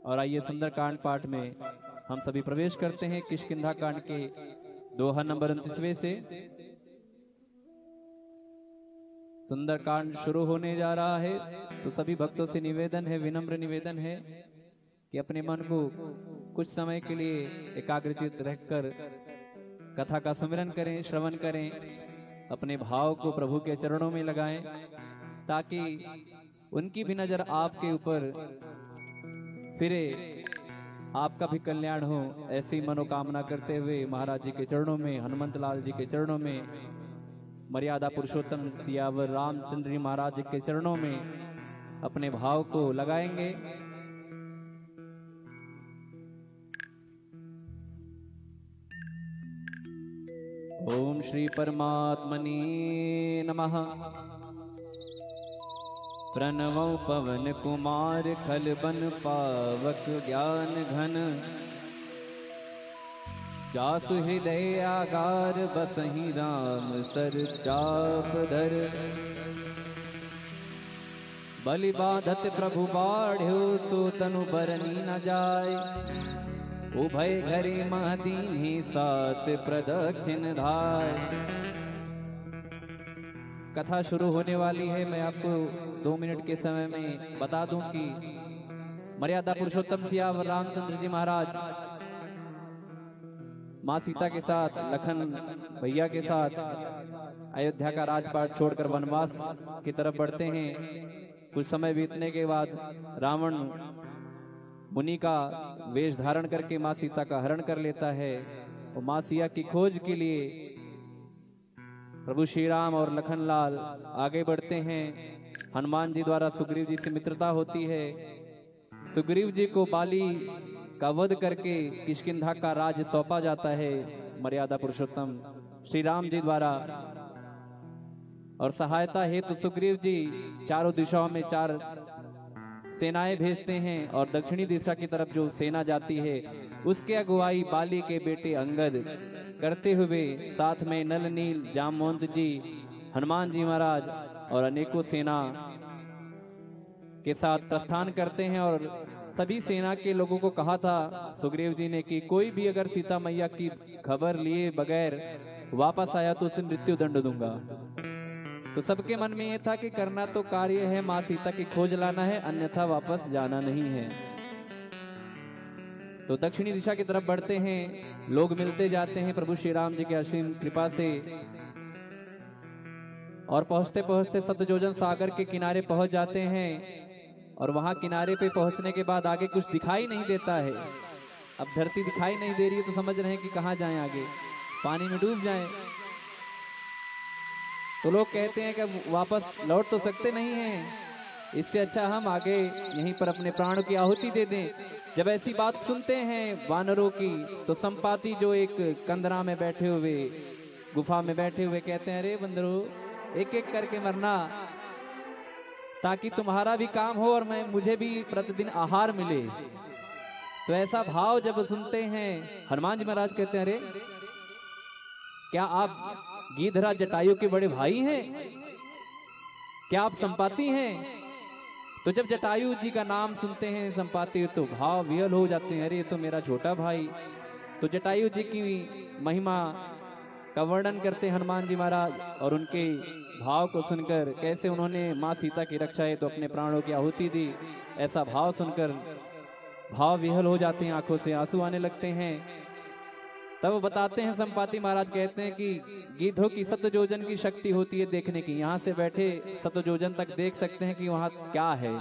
और आइए सुंदरकांड पाठ में हम सभी प्रवेश करते हैं। किष्किंधा कांड के दोहा नंबर 29वें से सुंदरकांड शुरू होने जा रहा है। तो सभी भक्तों से निवेदन है, विनम्र निवेदन है कि अपने मन को कुछ समय के लिए एकाग्रचित रहकर कथा का सुमिरन करें, श्रवण करें, अपने भाव को प्रभु के चरणों में लगाएं ताकि उनकी भी नजर आपके ऊपर फिरे, आपका भी कल्याण हो। ऐसी मनोकामना करते हुए महाराज जी के चरणों में, हनुमंत लाल जी के चरणों में, मर्यादा पुरुषोत्तम सियावर रामचंद्र जी महाराज जी के चरणों में अपने भाव को लगाएंगे। ओम श्री परमात्मने नमः। प्रणवं पवन कुमार खल बन पावक ज्ञान घन, जासु हृदय आगार बसहि राम सर चाप धर। बलि बाधत प्रभु बाढ़्यो सो तनु बरनी न जाय, उभय घरे महदीन्हि सात प्रदक्षिण धाय। कथा शुरू होने वाली है। मैं आपको 2 मिनट के समय में बता दूं कि मर्यादा पुरुषोत्तम सियावर रामचंद्र जी महाराज माँ सीता के साथ, लखन भैया के साथ अयोध्या का राजपाट छोड़कर वनवास की तरफ बढ़ते हैं। कुछ समय बीतने के बाद रावण मुनि का वेश धारण करके माँ सीता का हरण कर लेता है और माँ सीता की खोज के लिए प्रभु श्री राम और लखनलाल आगे बढ़ते हैं। हनुमान जी द्वारा सुग्रीव जी से मित्रता होती है। सुग्रीव जी को बाली का वध करके किष्किंधा का राज सौंपा जाता है मर्यादा पुरुषोत्तम श्री राम जी द्वारा। और सहायता हेतु तो सुग्रीव जी चारों दिशाओं में 4 सेनाएं भेजते हैं और दक्षिणी दिशा की तरफ जो सेना जाती है उसके अगुवाई बाली के बेटे अंगद करते हुए साथ में नल नील जामवंत जी, हनुमान जी महाराज और अनेकों सेना के साथ प्रस्थान करते हैं। और सभी सेना के लोगों को कहा था सुग्रीव जी ने कि कोई भी अगर सीता मैया की खबर लिए बगैर वापस आया तो उसे मृत्यु दंड दूंगा। तो सबके मन में यह था कि करना तो कार्य है, माँ सीता की खोज लाना है, अन्यथा वापस जाना नहीं है। तो दक्षिणी दिशा की तरफ बढ़ते हैं। लोग मिलते जाते हैं प्रभु श्री राम जी के असीम कृपा से और पहुंचते पहुंचते सतजोजन सागर के किनारे पहुंच जाते हैं। और वहां किनारे पे पहुंचने के बाद आगे कुछ दिखाई नहीं देता है। अब धरती दिखाई नहीं दे रही है तो समझ रहे हैं कि कहां जाएं, आगे पानी में डूब जाएं। तो लोग कहते हैं कि वापस लौट तो सकते नहीं हैं, इससे अच्छा हम आगे यहीं पर अपने प्राणों की आहुति दे दें। जब ऐसी बात सुनते हैं वानरों की तो संपाति जो एक कंदरा में बैठे हुए, गुफा में बैठे हुए कहते हैं, अरे बंदरो एक एक करके मरना ताकि तुम्हारा भी काम हो और मुझे भी प्रतिदिन आहार मिले। तो ऐसा भाव जब सुनते हैं हनुमान जी महाराज कहते हैं, अरे क्या आप गिद्धराज जटायु के बड़े भाई हैं? क्या आप संपाति हैं? तो जब जटायु जी का नाम सुनते हैं संपाति तो भाव विहल हो जाते हैं, अरे ये तो मेरा छोटा भाई। तो जटायु जी की महिमा का वर्णन करते हनुमान जी महाराज और उनके भाव को सुनकर कैसे उन्होंने माँ सीता की रक्षा है तो अपने प्राणों की आहुति दी। ऐसा भाव सुनकर भाव विहल हो जाते हैं, आंखों से आंसू आने लगते हैं। तब बताते हैं संपाति महाराज कहते हैं कि गिद्धों की सतजोजन की शक्ति होती है देखने की, यहाँ से बैठे सतजोजन तक देख सकते हैं कि वहाँ क्या है।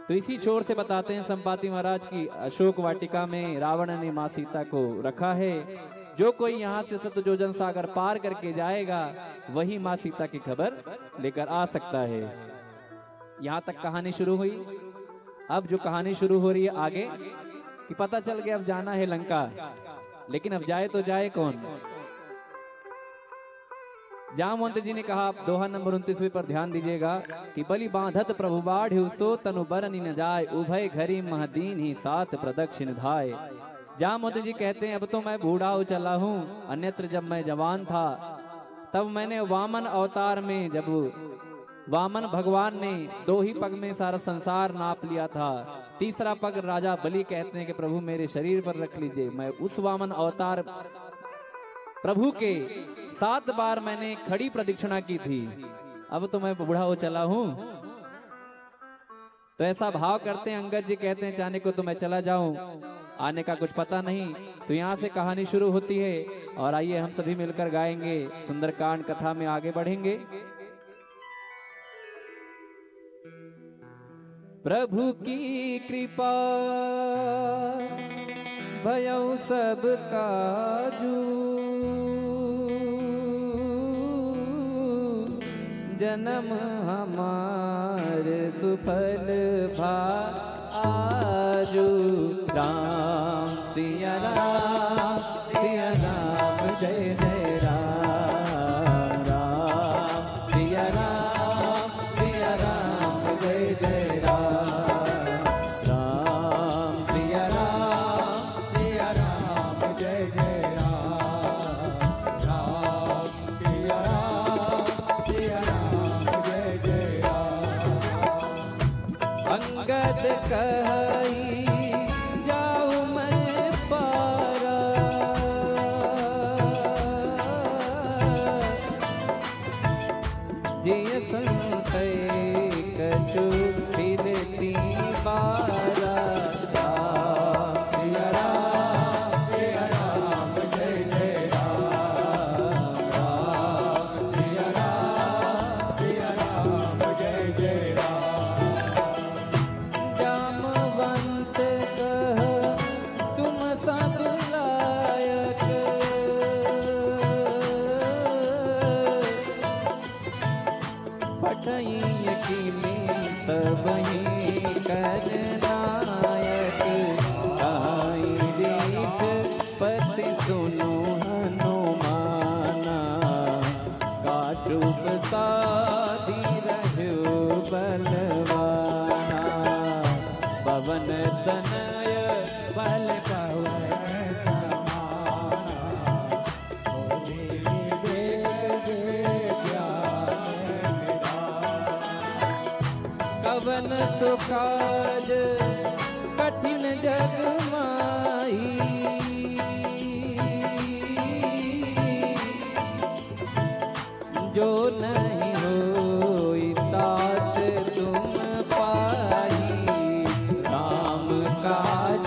तो इसी छोर से बताते हैं संपाति महाराज की अशोक वाटिका में रावण ने माँ सीता को रखा है। जो कोई यहाँ से सतजोजन सागर पार करके जाएगा वही माँ सीता की खबर लेकर आ सकता है। यहाँ तक कहानी शुरू हुई। अब जो कहानी शुरू हो रही है आगे कि पता चल गया अब जाना है लंका, लेकिन अब जाए तो जाए कौन। जामवंत जी ने कहा, दोहा नंबर 29 पर ध्यान दीजिएगा कि बलि बांधत प्रभु बाढ़्यो सो तनु बरनि न जाय, उभय घरी महदीन्हि सात प्रदक्षिण धाय। जामवंत जी कहते हैं अब तो मैं बूढ़ा हो चला हूँ, अन्यत्र जब मैं जवान था तब मैंने वामन अवतार में, जब वामन भगवान ने 2 ही पग में सारा संसार नाप लिया था, तीसरा पग राजा बलि कहते हैं कि प्रभु मेरे शरीर पर रख लीजिए। मैं उस वामन अवतार प्रभु के 7 बार मैंने खड़ी प्रदक्षिणा की थी, अब तो मैं बूढ़ा हो चला हूं। तो ऐसा भाव करते हैं अंगद जी, कहते हैं जाने को तो मैं चला जाऊं, आने का कुछ पता नहीं। तो यहाँ से कहानी शुरू होती है और आइए हम सभी मिलकर गाएंगे, सुंदरकांड कथा में आगे बढ़ेंगे। प्रभु की कृपा भयउ सब काजू, जन्म हमार सुफल भा आजू। राम सिया राम सिया राम जय जय राम, राम सिया राम जय जय राम, राम सिया राम जय जय राम, राम सिया राम जय जय राम। अंगद कही जाऊं मैं पारा, जिय संशय कछु फिरती बारा। राम सिया राम जय जय राम, राम सिया राम जय जय राम। जामवंत कह तुम सब लायक, पठई की में सबही कर नायक। आई रीठ पति सुनो हनुमाना, काचुप साधी रहो बलवाना। पवन तनय बल पवन समाना, कवन सुखाज कठिन जग माही, जो नहीं होई तात तुम पाई। काम काज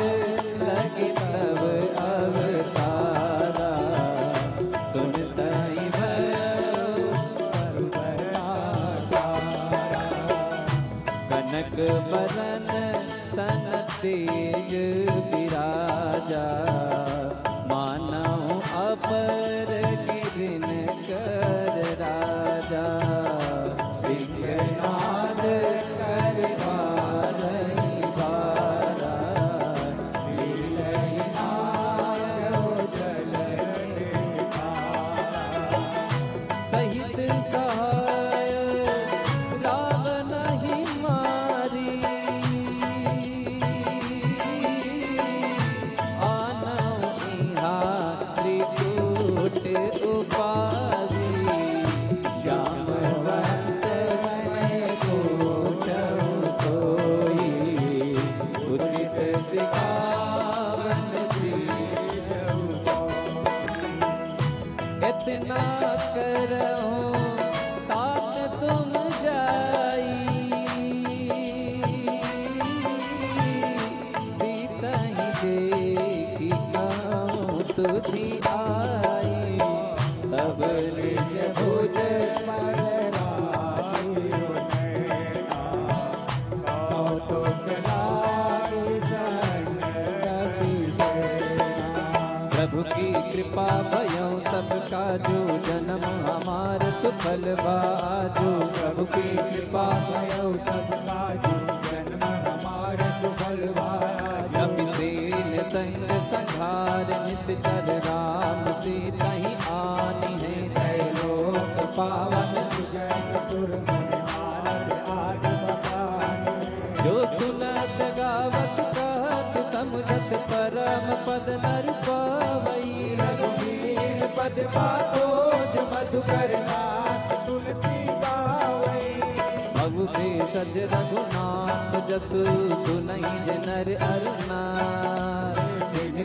लगे तब अवतारा, सुनतहि भयो कनक बरन तन तेज विराजा। मानव अपर गिरिन कर राजा, सिंहनाद कर बारही बारा। लीलहि नायो जल सहित सहाय रावण ही मारी। आनौ इहा त्रिकूट उपाधि, जामवंत मैं पूछऊं कोई। उचित सिखावन दीजहु, इतना करहूं तात तुम जाई। सीतहि देखी कहूं तुझी आई, तब निज भुज पर राजी नैना। कौतुक लागी संग कपि सेना। प्रभु की कृपा भयउ सब काजू, जन्म हमार सुफल बाजू। प्रभु की कृपा भयउ सब काजू, जन्म हमार सुफल बाजू। कपिसेन संग संघार निश्चर, राम सीतहि आनी है त्रैलोक पावन। सुजय सुर नारद आदि बखानी, जो सुनत गावत कहत समझत परम पद नर पावई। रघुवीर पद पातोज मधुकर नाथ तुलसी गावई। भव देश भज रघुनाथ जसु सुनहि जे नर अर नार।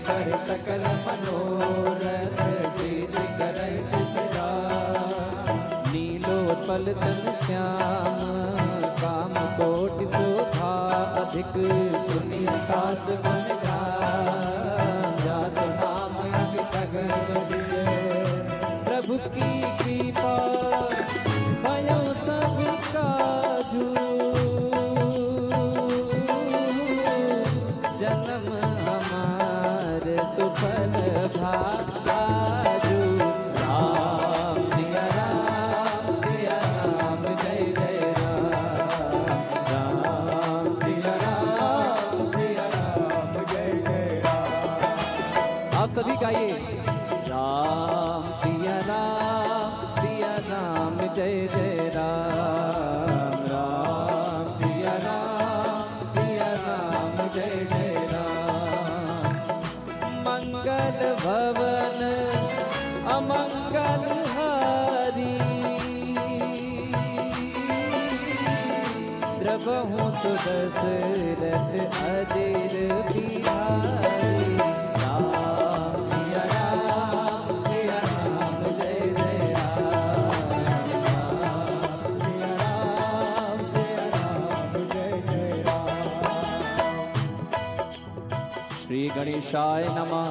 कर सकल मनोरथ सिद्ध करई सदा। नीलोत्पल तन श्याम काम कोटि शोभा। अधिक सुनि आकाश गुण गान। जासु नाम अमित प्रभु की कृपा भयो सब काजू। जन्म हमार सुफल भाजू। राम सिया राम जय जय राम। राम सिया राम जय जय राम। आप सभी गाइए राम सिया राम जय जय राम। राम सिया राम जय जय राम। मंगल भवन अमंगल हारी। द्रवहु सुदशरथ अधीर बिहारी। राम सिया राम जय जय राम। राम सिया राम जय जय राम। श्री गणेशाय नमः।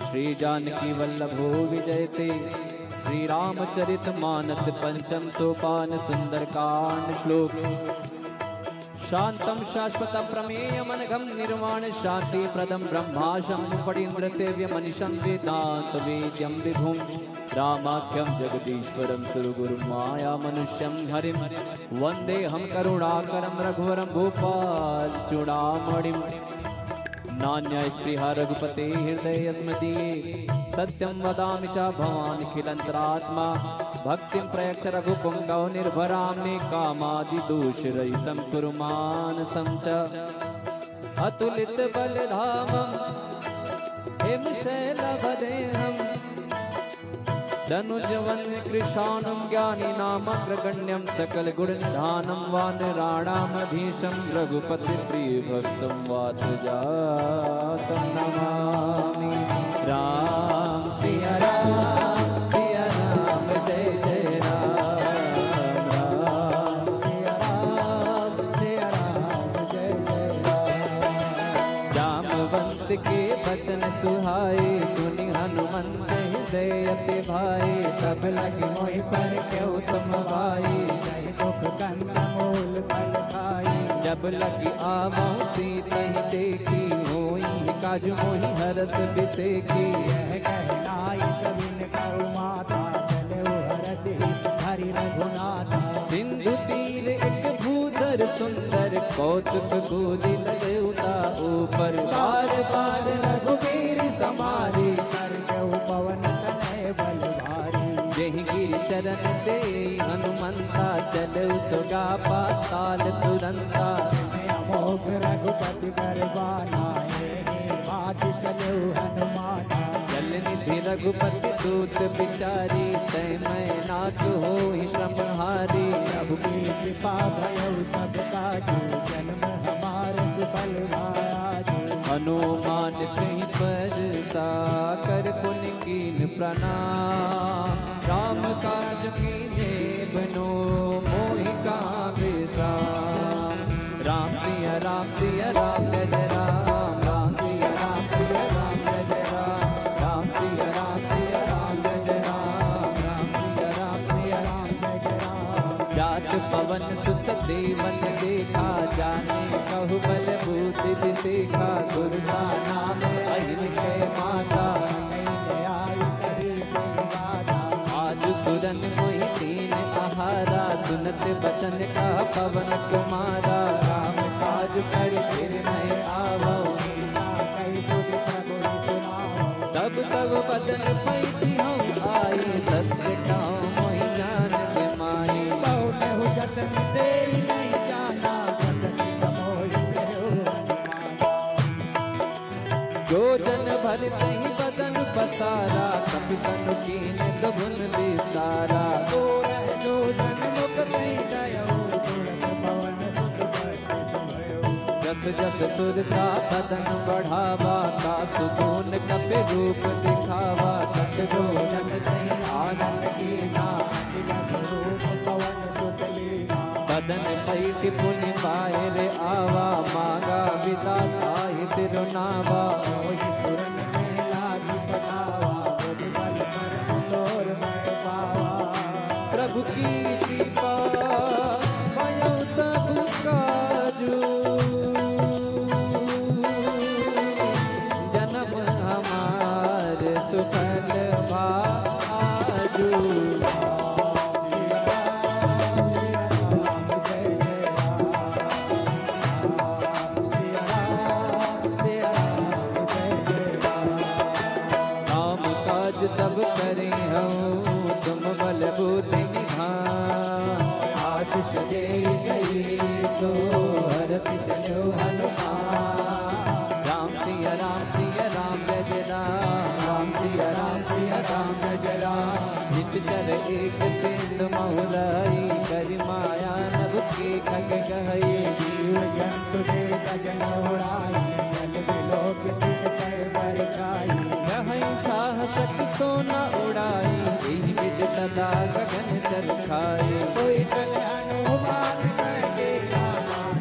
श्री जानकी वल्लभो विजयते। श्री रामचरित मानस पंचम सोपान सुंदरकांड श्लोक। शांतम शाश्वतम प्रमेयमनघम निर्वाण शांति प्रदम ब्रह्माशं फणीन्द्र सेव्य मनीषं वेदांत वेद्यं विभुं। रामाख्यं जगदीश्वरं सुरगुरुं माया मनुष्यं हरिं। वंदेहं करुणाकरं रघुवरं भूपाल चूड़ामणिं। नान्यस्पृहा रघुपते हृदय स्मदीये। सत्यं वदामि च भवानिखिलन्तरात्मा। भक्तिं प्रयच्छ रघुपुङ्गौ निर्भरां मे कामादिदोषरहितं कुरु मानसं च। अतुलित बलधामं हिमशैलवदेहं। धनुजवन कृशानं ज्ञानिनामग्रगण्यं। सकल गुणनिधानं वानराणामधीशं। रघुपति प्रियभक्तं वातजातं नमामि। राम सिया राम जय जय राम। राम सिया राम जय जय राम। जामवंत के बचन सुहाए सुनि हनुमंत हृदय अति भाई। सब लगे मोहि पर क्यों तुम भाई। जय दुख कंद मूल फल खाई। जब लगी आवहु सीतहि देखी। होई काज मोहि हरस बिसेखी। यह कहनाई सबिन कौ माता। चलो हरसि हरि रघुनाथा। सिंधु तीर एक भूधर सुंदर। कौतुक गोदी लउता ऊपर। बार बार रघुवीर समारी। कर पवन तनय बल भारी। जहि गिरि चरण से हनुमंता। चलऊ सुगा पाताल तुरंता। अमोघ रघुपति बरबाना। बात चलऊ हनुमाना। जल निधि रघुपति दूत बिचारी। तय मैं नाथ होहि श्रमहारी। प्रभु की कृपा भयउ सब काजू। जन्म हमार सुफल भाजू। हनुमान कहीं पर साकर पुनि कीन प्रणाम। राम काज कीने बनो मोहि कहाँ विश्राम। राम सिया राम जय जय राम। राम सिया राम जय जय राम। राम सिया राम जय जय राम। राम सिया राम जय जय राम। जात पवन सुत देवन देखा। जाने कहु बल बूति विसेखा। सुरसा नाम अहिर माता। आज तुरन मोहि दीन आहारा। सुनत बचन का पवन कुमारा। राम काज कर फिर मैं आवो। तब तब बदन पैठी हूँ आई। सत्य कहूँ मोहि जान के माई। बहु जतन दे नहीं जाना। जो जन भर नहीं बदन पसारा। कपितन कीन दुगुन विसारा। जो जन मुख नहीं गयो। पवन जस जस सुरता बदन बढ़ावा, का सुकून कपि रूप दिखावा। सतगुरु जन सही आनंद कीना, रूप पवन सुत लीना। बदन पैठ पुनि पाए रे आवा, मांगा विदा ताहि तिरुनावा। मोहि सुरन में लागी बनावा, बुद्धि बल कर्म तोर मैं पावा। प्रभु की कृपा भयो सब काजू, जन्म हमार सुफल भाजू। सब करे हूँ तुम बल बुद्धि निधान, आशीष दे गई सो हरस चलो हनुमान। राम सिया राम जय जय राम, राम सिया राम जय राम। नित चर एक सिंधु महुलाई, करि माया नभ के खग गहई। जीव जंतु दे गजन उड़ाई, जल बिलोक तित कर बरकाई। सच तो न उड़ाई, यही विद सदा गगन चल खाए। कोई चल हनुमान करके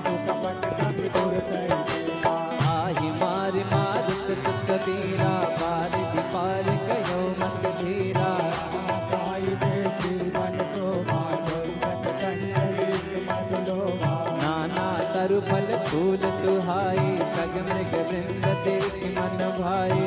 तू कपट कपि दूर कर। आहि मार मारुत तुक बीरा, पार पार गयो मत धीरा। साई दे जीवन शोभा, नाना तरु फल फूल सुहाई। खग मृग वृंद देख मन भाई,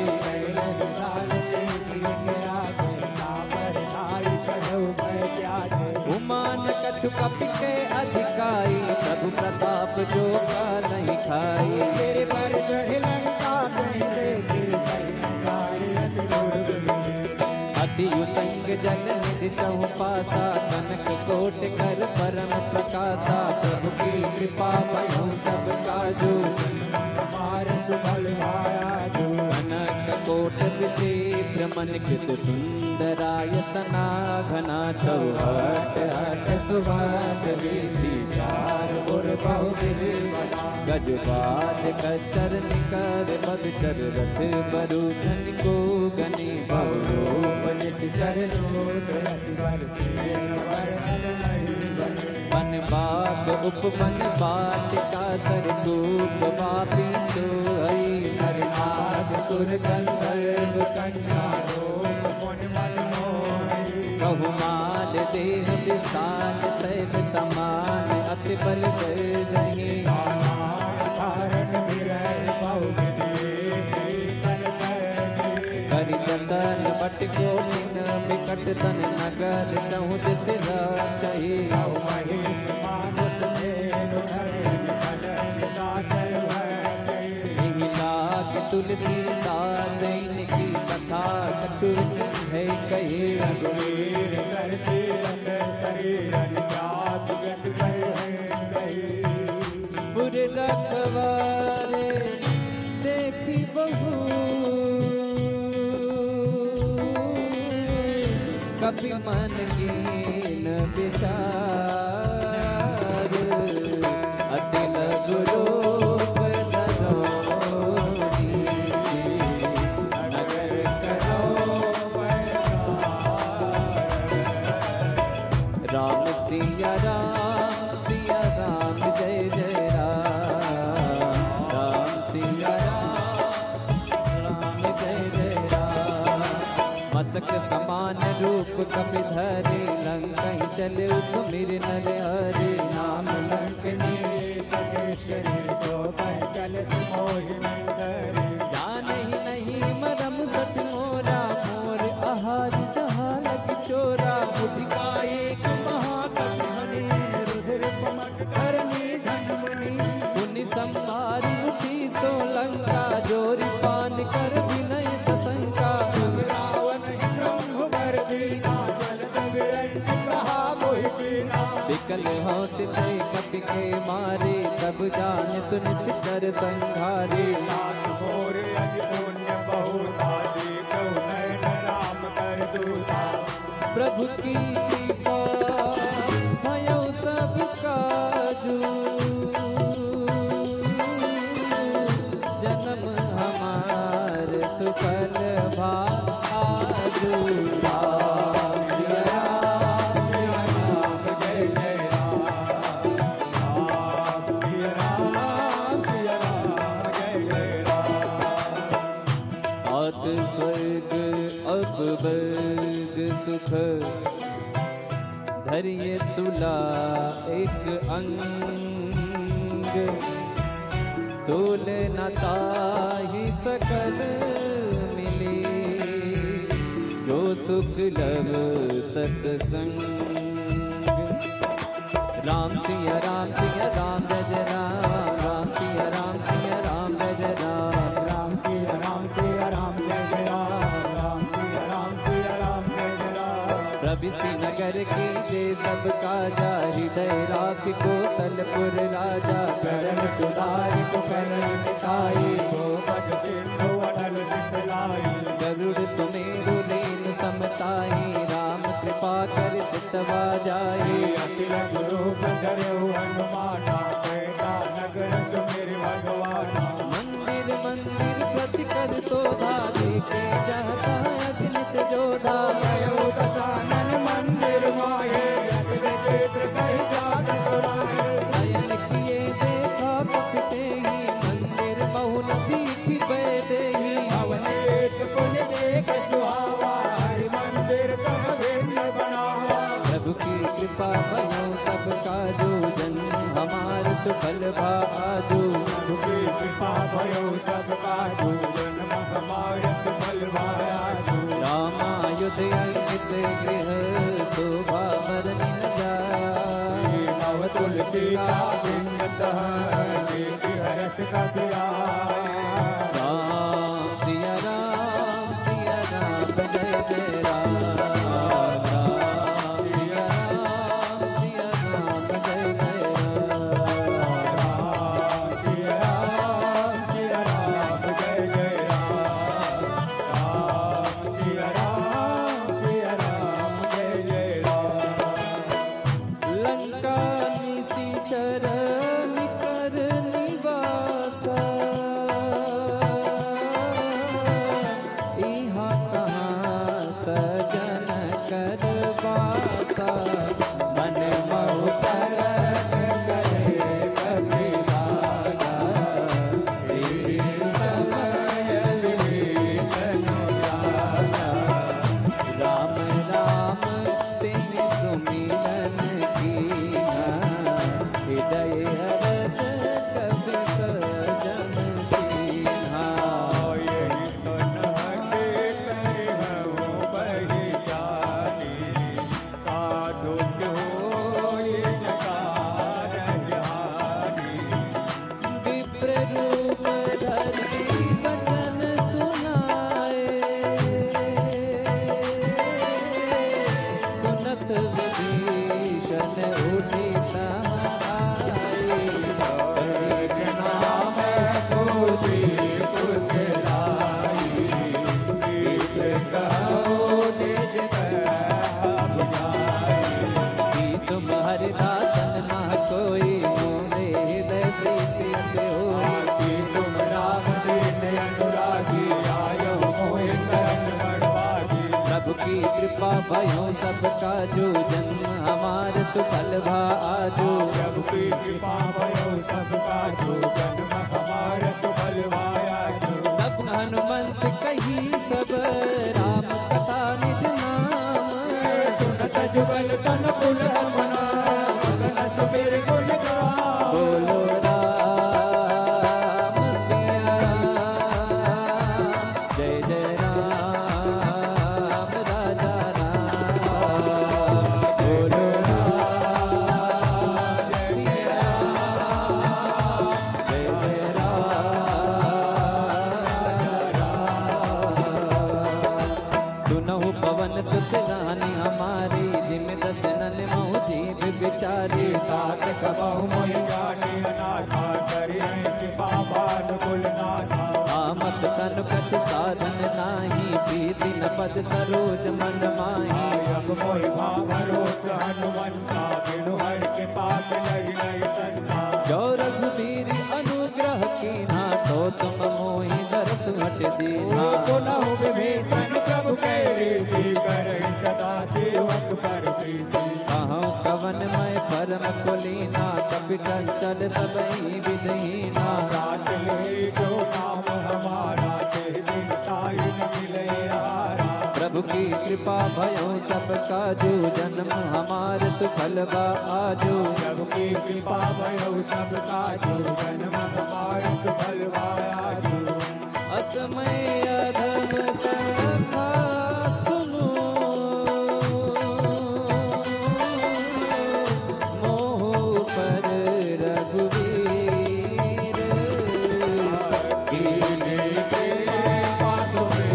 उमान कछु कपि के अधिकाई। प्रभु प्रताप जो का नहीं खाई, तेरे पर चढ़े लंका नहीं देखी। अति उतंग जल निधि तहु पासा, कनक कोट कर परम प्रकाशा। प्रभु की कृपा भयो सब काजू, हमार सुफल भायाजू। कनक कोट विचित्र मन कृत सुंदरायतना, घना चौहट हट सुभाग वीथि। चार गुर बहु विधि बना, गजबाज कचर निकर बदचर। रथ बरु धन को गनी, बहु रूप निश्चर लोक। बन बाग उपवन बाटिका, सरकूप वापी सोई। नर नाग सुर गंधर्व कन्या, रूप मुनि मन मोहि। बहुमाल देह विशाल शैल समान, अति बल कर रही। करि जतन बट कोटिन, बिकट तन नगर चहु दिस राचहि। तुलसी दास की कथा कछु है कहे। रघुवीर सरती रंग शरीर, जात गत पुर रखवारे देखी बहु। कभी मन कीन विचार, अति लघु रूप धरोनी। नगर करो राम सिया राम जय जय राम। राम सिया राम जय जय राम। मस्तक समान रूप कपि धरे, लंकहि चले सुमिर नर हरे। नाम लंकनी कटेश्वरी, सो कह चल मोहि मंदरे। जानहि नहीं मरम सत मोरा, मोर आहार जहाँ लग चोरा। बुद्धिका एक महाकपि हनि, रुधिर पमट करनी धन मुनि। पुनि संहार उठी तो लंका, जोरि पान कर विनय सशंका। रावण ब्रह्म वर दीना, जलद विरंच कहा मोहि चीना। विकल होत थे कपि के मारे, तब जान सुन कर संघारे। नाथ मोर अति पुण्य बहुता, देखो नयन राम कर दूता। प्रभु की कृपा भयो सब काजू, सुफल भा आजू। राम सिया राम जय जय राम। राम सिया राम जय जय राम। आत स्वर्ग अब वर्ग सुख धरिए तुला एक अंग। तोल न ताहि सकल मिले जो सुख लव सत्संग। राम सिया राम जय जय राम। राम सिया राम जय जय राम। राम सिया राम जय जय राम। राम सिया राम जय जय राम। प्रभृति नगर की जय सब काजा। हृदय राख कौशलपुर राजा। करण सुधारि को करण मिटाई। गोपद सिंधु अटल सिद्धलाई। गरुड़ सुमेरु लेन समताई। राम कृपा कर चितवा जाई। अतिलक रूप धरऊ हनुमाना। कैटा नगर सुमिर भगवाना। मंदिर मंदिर प्रति कर शोभा। देखे जाता अग्नित जोधा। गयो दशानन मंदिर माये। अग्नि चित्र कहि जात सुनाए। नयन किए देखा पकते ही। मंदिर बहुन दीखि बैदे ही। अवनीत पुण्य देख सुहावा। हरि मंदिर कह भिन्न बनावा। प्रभु की कृपा भयो सब काजू। जन्म हमार सुफल भा आजू। प्रभु की कृपा भयो सब काजू। जन्म हमारे सुफल भायाजू। रामायुध अंकित गृह शोभा बरनि न जाय। नव तुलसी का बिंद तह। देति हरस का पिया। राम सिया राम जय जय राम। राम सिया राम जय जय राम। राम सिया राम जय जय राम। राम सिया राम जय जय राम। लंका नीति चरण कर निवासा। इहाँ कहाँ सजन कर बासा। मन महु तरन करे कभी लागा। तेरे समय विभीषण जागा। राम राम तिन सुमिरन कीना। हृदय हरस कवि सजन कीन्हा। यही सुन हटे करे हूँ बही जानी। साधु होय जगार ज्ञानी। विप्र रूप धरि वचन सुनाए। सुनत विभीषण उठी आए। एक नाम पूजी कुशलाई। गीत कहो निज कह बुझाई। कि तुम हरिदासन मह कोई। मोरे हृदय प्रीति अति होई। आती तुम राम दीन अनुरागी। आयो मोहि करन बड़भागी। प्रभु की कृपा भयो सब काजू। जन्म हमार सुफल भा आजू। प्रभु की कृपा भयो सब काजू। जन्म हमारे सुफल भायाजू। तब हनुमंत कही सब राम कथा निज नाम। सुनत जुगल तन कुल मना। मगन सुमिर गुण गान। बोलो राम सिया राम जय जय राम राजा राम। बोलो राम सिया राम जय जय राम। सुनहु पवन सुत रानी हमारी। जिम दसनन महु जीव बिचारी। तात कबहु मोहि जाने अनाथा। करि कृपा बानुकुल नाथा। आमत तन कछ साधन नाही। प्रीति न पद सरोज मन माही। आयब मोहि भरोस हनुमंता। बिनु हरि के पास नहीं नहीं संता। जो रघुबीर अनुग्रह कीन्हा। तो तुम मोहि दरस हट सत्य दीना। सुनहु विभीषण प्रभु कह रीति, करे सदा सेवक पर प्रीति। कहूँ कवन मैं परम कुलीना, कपि चंचल सबई विधहीना। रात ले जो नाम हमारा, ते दिन ताई न मिले हारा। प्रभु की कृपा भयो सब काजू, जन्म हमार सुफल बा आजू। प्रभु की कृपा भयो सब काजू, जन्म हमार सुफल बा आजू। असमय अधम कथा सुनो, मोह पर रघुवीर। कीने के पासों में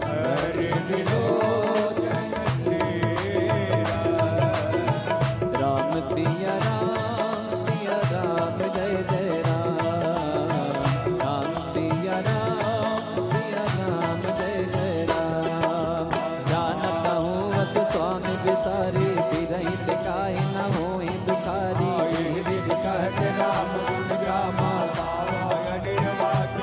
हरि विलोचन तेरा। राम सिया राम जय जय राम। राम सिया राम जय जय राम। जानता हूँ अस स्वामी बिसारी, बिरही दिखाई न होई दुखारी। कहते राम गुण गामा, पावा निर्वाच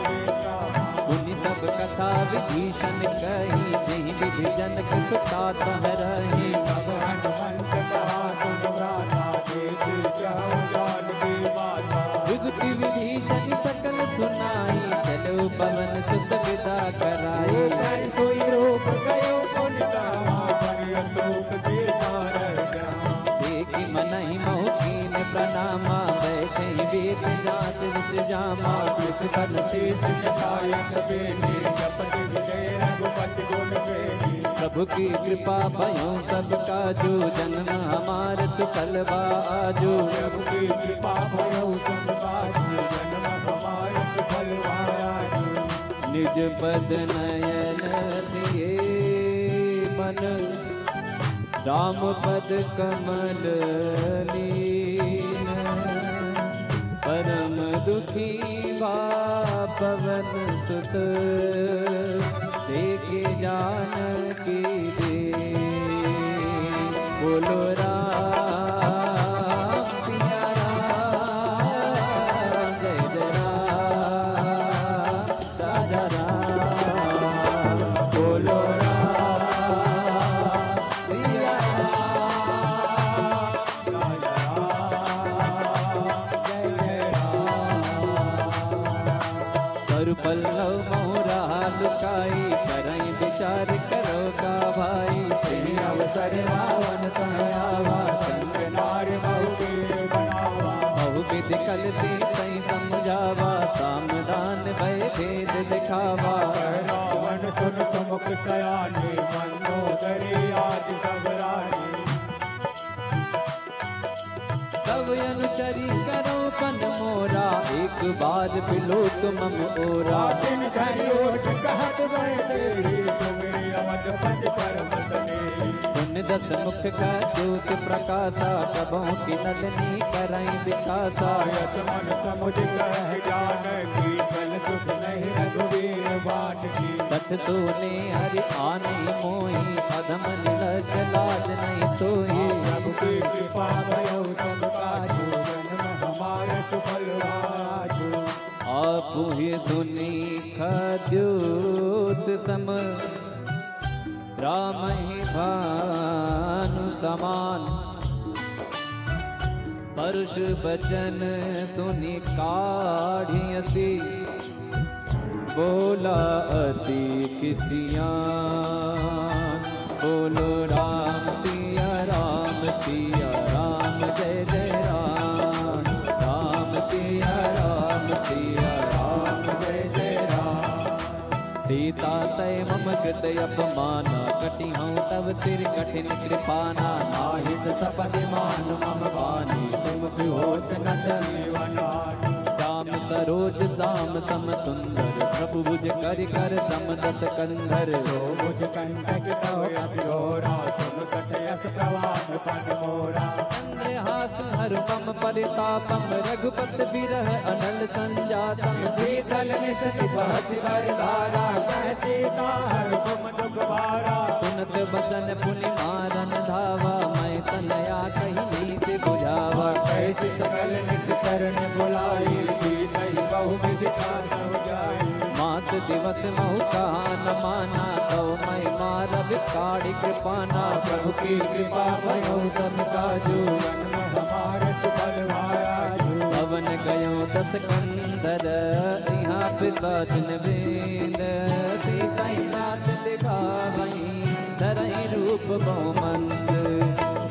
रामा। उन्हीं सब कथा विभीषण कही, जही विधि जनक सुता तह रही। तब हनुमंत कहा सुन भ्राता, देती चाहु जानकी माता। विभूति विभीषण सकल सुनाई, चलो पवन सुत विदा कराई। धरि सोई रूप गयो पुन गामा, बड़े अशोक सीता रह जामा। देखी मनहि मोह कीन प्रणामा, बैठे वेद जात विष जामा। कृष्ण तन शीस झुकायत बेटी, जपति विजय रघुपति गुण बेटी। प्रभु की कृपा भयो सब काजू, जन्म हमार सुफल बा आजू। प्रभु की कृपा भयो सब काजू, जन्म हमार सुफल बा आजू। निज पद नयन दिए मन, राम पद कमल लीन। परम दुखी बा पवन सुत, देखे जानकी दे। बोलो राम सिया राम जय जय राम राजा राम। बोलो राम सिया कर पल्लव मोरा लुकाई, करई विचार करो का भाई। तेहि अवसर रावण तह आवा, संग नार बहु वीर बनावा। बहु विधि कल से सही समझावा, सामदान भय भेद दिखावा। रावण सुन सुमुख सयाने, मनोदरी आदि सब रानी। तब अनुचरी करो पन मोरा, एक बार बिलोक मम ओरा। दिन धरि ओठ कहत बय तेरी, सुमिरि अवधपति परम सनेही। पुन दस मुख का ज्योत प्रकाशा, कबहु की नलनी करई विकासा। यस मन समुझ कह जानकी, फल सुख नहीं रघुवीर बाटकी। सठ सोने हरि आने मोही, अधम निलज लाज नहीं सोही। प्रभु की कृपा भयो सब काजू, जन्म हमारे सुफल आजू। आपु ही सुनी खद्योत सम, राम ही भानु समान। परुष बचन सुनि काढ़ियसी, बोला अति किसियान। बोलो राम सिया राम जय जय राम। राम सिया राम जय जय राम। सीता तय मम कृत अपमाना, कटि हूँ तब सिर कठिन कृपाना। नाहित सपदि मान मम बानी, तुम होत न धन्यवान। श्याम सरोज दाम सम सुंदर, प्रभु भुज कर कर सम दस कंधर। सो मुझ कंटक तव यस घोरा, सुन सठ यस प्रवान पन मोरा। चंद्रहास हर मम परितापम, रघुपत बिरह अनल संजातम। शीतल निसति बहसि बरधारा, कह सीता हर तुम दुख भारा। सुनत बचन पुनि मारन धावा, मैं तनया कही नीत बुझावा। कैसे सकल निस चरण बुलाई, सीतहि बहु विधि दिवस महु कहा न माना, तो मैं मारब काढ़ी कृपाना। प्रभु की कृपा भयो सब काजू, जन्म हमारे सुफल भाया जो। पवन गयो दस कंदर, यहाँ पिशाचन वेद, सीता नाथ दिखावही, धरई रूप बहुमंत।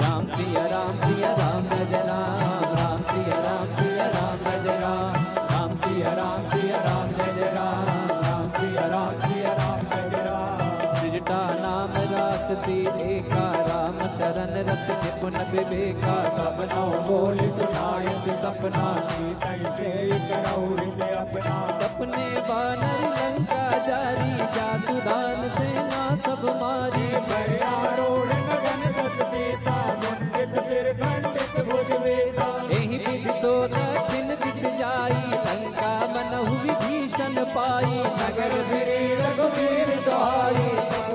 राम सिया राम सिया राम जय राम, राम सिया राम सिया राम जय राम, राम सिया राम सिया राम जय राम, राम सिया राम सिया राम जय राम। सृजटा नाम रासती एका, राम चरण रस निपुण विवेका। सपनों बोल सुनाए सपना, सीतई से करौ हृदय अपना। सपने वानर लंका जारी, जादू दान सेना सब मारी। आरोढ़ गगन दस देसा, मुंडित सिर खंडित भुज वेसा। एहि विधि तो दक्षिण दिख जाई, लंका मनहु विभीषण पाई। नगर फिरे रघुवीर दुहाई,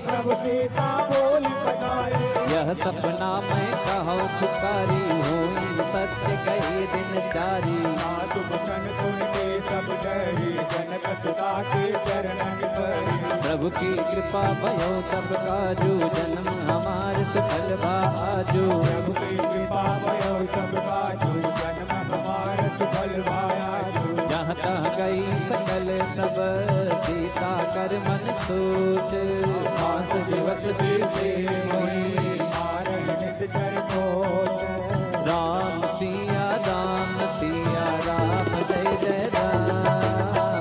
प्रभु सीता बोल पठाए। यह सपना मैं कहूँ पुकारी, होई सत्य कहे दिन चारी। सासु बचन सुन के सब डरी, जनक सुता के चरणन परी। प्रभु की कृपा भयो सब काजू, जन्म हमार सुफल भाजू। प्रभु की कृपा भयो सब काजू, जन्म हमार सुफल भाया जो। जहाँ तहाँ गई सकल सब, सीता कर मन सोच। 5 दिवस बीते मोहि, मारहि निश्चर कोच। राम सिया राम जय जय राम,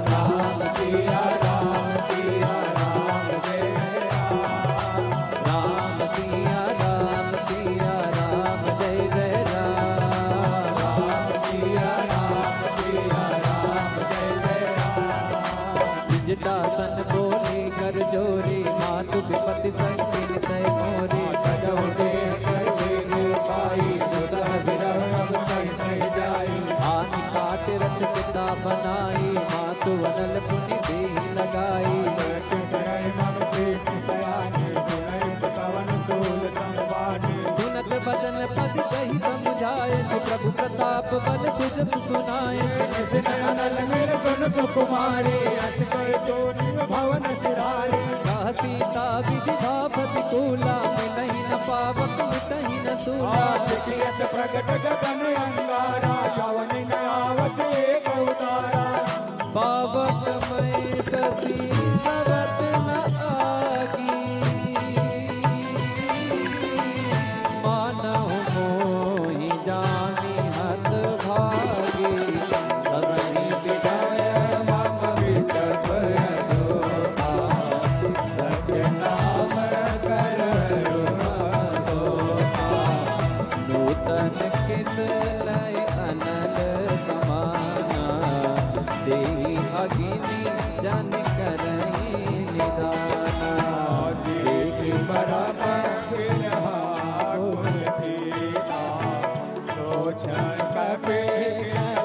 राम सिया राम जय जय राम। राम सिया राम जय जय राम, राम सिया राम जय जय राम। विजटा सन बोली कर जोरी, मातु विपति संकीन तय मोरी। सजौ देह कर देह पाई, दुसह विरह अब सही जाई। आनि काट रच पिता बनाई, मातु वनल पुनि देहि लगाई। सत्य करय मन प्रीत सयानी, सुनय पवन सूल संवानी। सुनत बदन पद कही समझाए, प्रभु प्रताप बल तुझ सुनाए। अनल मिल सुन सुकुमारी, अस कर चोरी भवन सिरारी। कह सीता विधिवा प्रतिकूला, मिलहि न पावक मिटहि न सूला। आशिकियत प्रगट गगन अंगारा, कवन न आवत एक अवतारा। पावक मैं कसी नवत न आगी, मानहु मोहि जानि हत भागी। सदहि विजय मम विटप सोहा, सत्य नाम करो सोहा। नूतन किस लय अनल समाना, देहि अगिनि जन करहि निदाना। देखि परम कुल सीता, सोचन कपि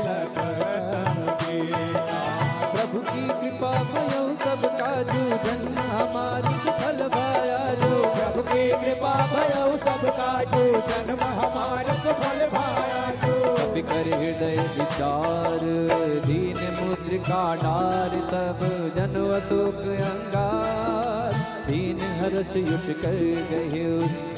लपतन सीता। प्रभु की कृपा भयो सब काजू, जन्म हमारी सुफल भाया जो। प्रभु की कृपा भयो सब काजू, जन्म हमार सुफल भाया जो। कपि कर हृदय विचार, दीन मुद्रिका डार। सब जन अतुक अंगार, दीन हर्ष युट कर गए।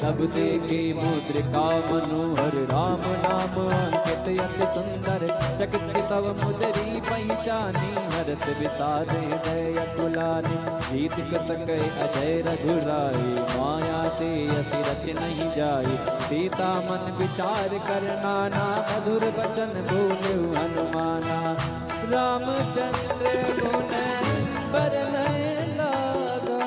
तब देखे मुद्रिका मनोहर, राम नाम अंकित अति सुंदर। चकित तव मुदरी पहचानी, हरत विसार हृदय अकुलानी। जीत सकै अजय रघुराई, माया ते असि रच नहीं जाई। सीता मन विचार कर नाना, मधुर बचन बोले हनुमाना। रामचंद्र गुण बरनय लागा,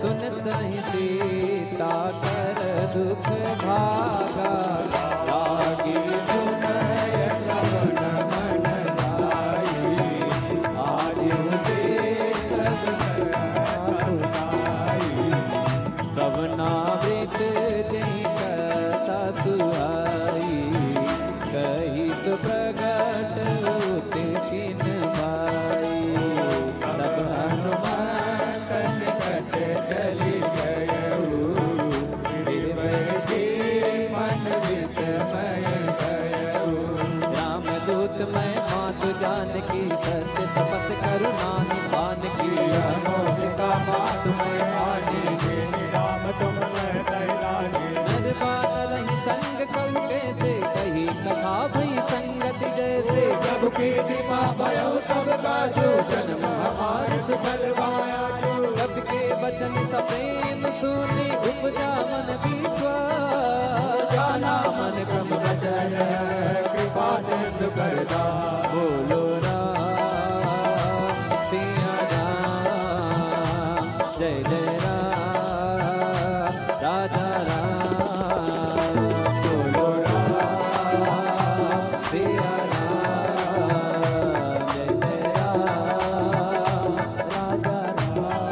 सुनतहि सीता कर दुख भागा। लागी सुनय श्रवण मन लाई, आजु देश सुनाई। श्रवणामृत जय कथा सुहाई, कही तो प्रगट होते किन भाई। तब हनुमान निकट चली गयऊ, मन विस्मय गयऊ। रामदूत मैं मातु जानकी सर आजो जन्म हमारे सफल भाया जो कवि के वचन सा प्रेम सुने उपजा मन विश्वास जाना मन क्रम वचन कृपा सिंधु करदा बोलो राम सिया राम जय जय राम राजा राम बोलो राम सिया राम जय जय राम राजा राम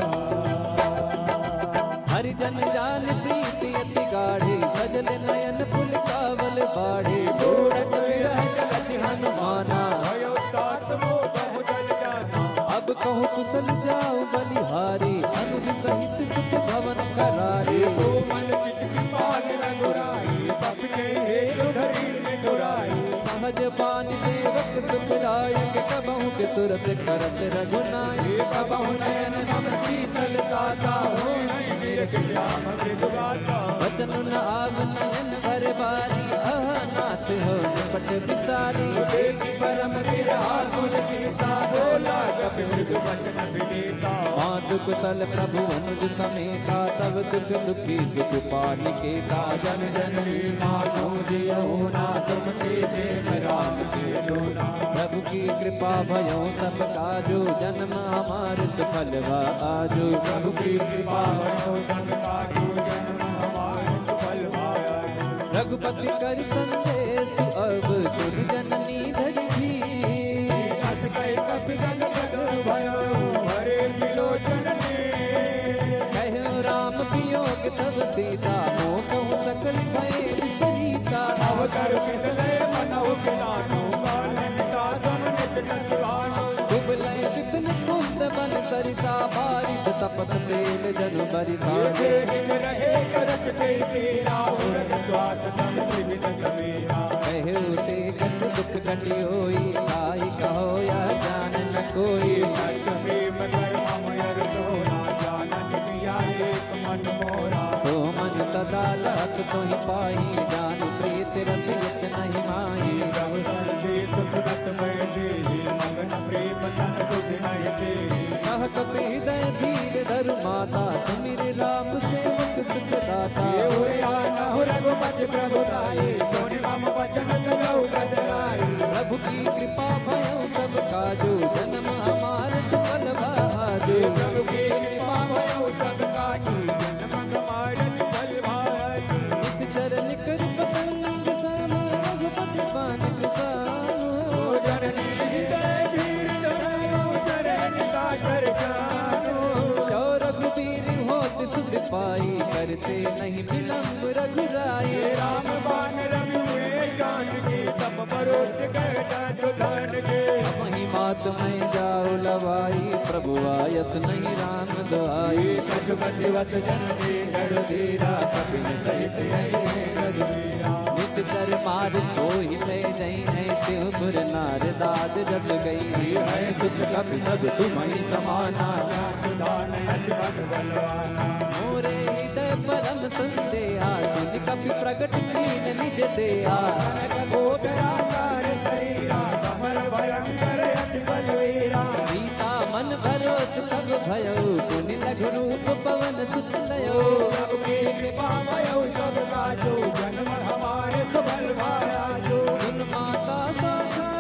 हरिजन जान प्रीति अति गाढ़ी सजल नयन पुल कावल बाढ़ी मूरत विरह जगत हनुमाना भयो तात मोह बहु जल जाना अब कहूँ कुशल जाओ बलिहारी अनुज सहित सुख भवन करारी ओ मन चित कृपाल रघुराई तप के हेतु धरी निगुराई सहज बान सेवक सुखदायक कबहु बिसुरत करत रघुनाय कबहु नयन नम शीतल दाता हो निरख श्याम मृदुगाता वचन न आव नयन भर बारी अह नाथ हो निपट बिसारी देखि परम विरहा तुलसीता बोला कपि मृदु वचन विनीता मातु कुशल प्रभु अनुज समेता तब दुख दुखी सुख पालिकेता जन जननी मानो जियो ना तुम तेजे राम के लोना प्रभु की कृपा भयो सब काजो जन्म हमार सफल वा आजो प्रभु की कृपा भयो संता जो जन्म हमारे सफल भाया रघुपति कर संदेश अब सुर जननी धरी अस कई कपि जन जग भयो हरे विलोचन ने कहो राम वियोग तब सीता मोह कहूँ सकल भय विपरीता नव कर किसले मनौ किलानो कालनिता समनित नचवानो दुबलय विपिन कुंद बन सरिता बारिश तपत तेल जनु बरिता ये हिम रहे करत के तेरा उरग श्वास समृद्ध समेरा कहो ते कछ दुख घटी होई आई कहो या जान न कोई सत्य प्रेम कर अमर तोरा जानन किया एक मन मोरा तो मन सदा लख तो ही पाई जान प्रीत रसियत नहीं माही प्रभु संदेश सुनत मैं देहि मगन प्रेम तन सुध नहीं देहि कह कपि हृदय धीर धरु माता सुमिर राम सेवक सुख दाता ये हुआ न हो रघुपति प्रभु ताई सोनि मम वचन गौ गदराई प्रभु की कृपा भयो सब काजो जन्म हमार सफल भाजो प्रभु की कृपा भयो सब काजी जन्म हमारे फल भाई निश्चर निकर पतंग सम रघुपति पान कृपानो जननी हृदय धीर धरो चरण सागर जानो जो रघुबीर होत सुध पाई करते नहीं विलंब रघुराई राम बान रघुए जान की तम बरोत कहता जो धन के वही मात में जाओ लवाई प्रभु आयत नहीं राम दुआई कछुपति वस जननी गढ़ धीरा कपिल सहित यही रघुवीरा नित कर मार तो ही ले जई है तिह पुर नार दाद जग गई है सुख कपि सब तुम ही समाना दान अति बल बलवाना मोरे हृदय परम संदेहा सुन कपि प्रगट कीन निज देहा गोदराकार शरीरा समर भयंकर अति बलवीरा सीता मन भरोस सब भयो पुनि लघु रूप पवन सुत लयो प्रभु की कृपा भयो सब काजो जन्म हमारे सफल भाया जो सुन माता साखा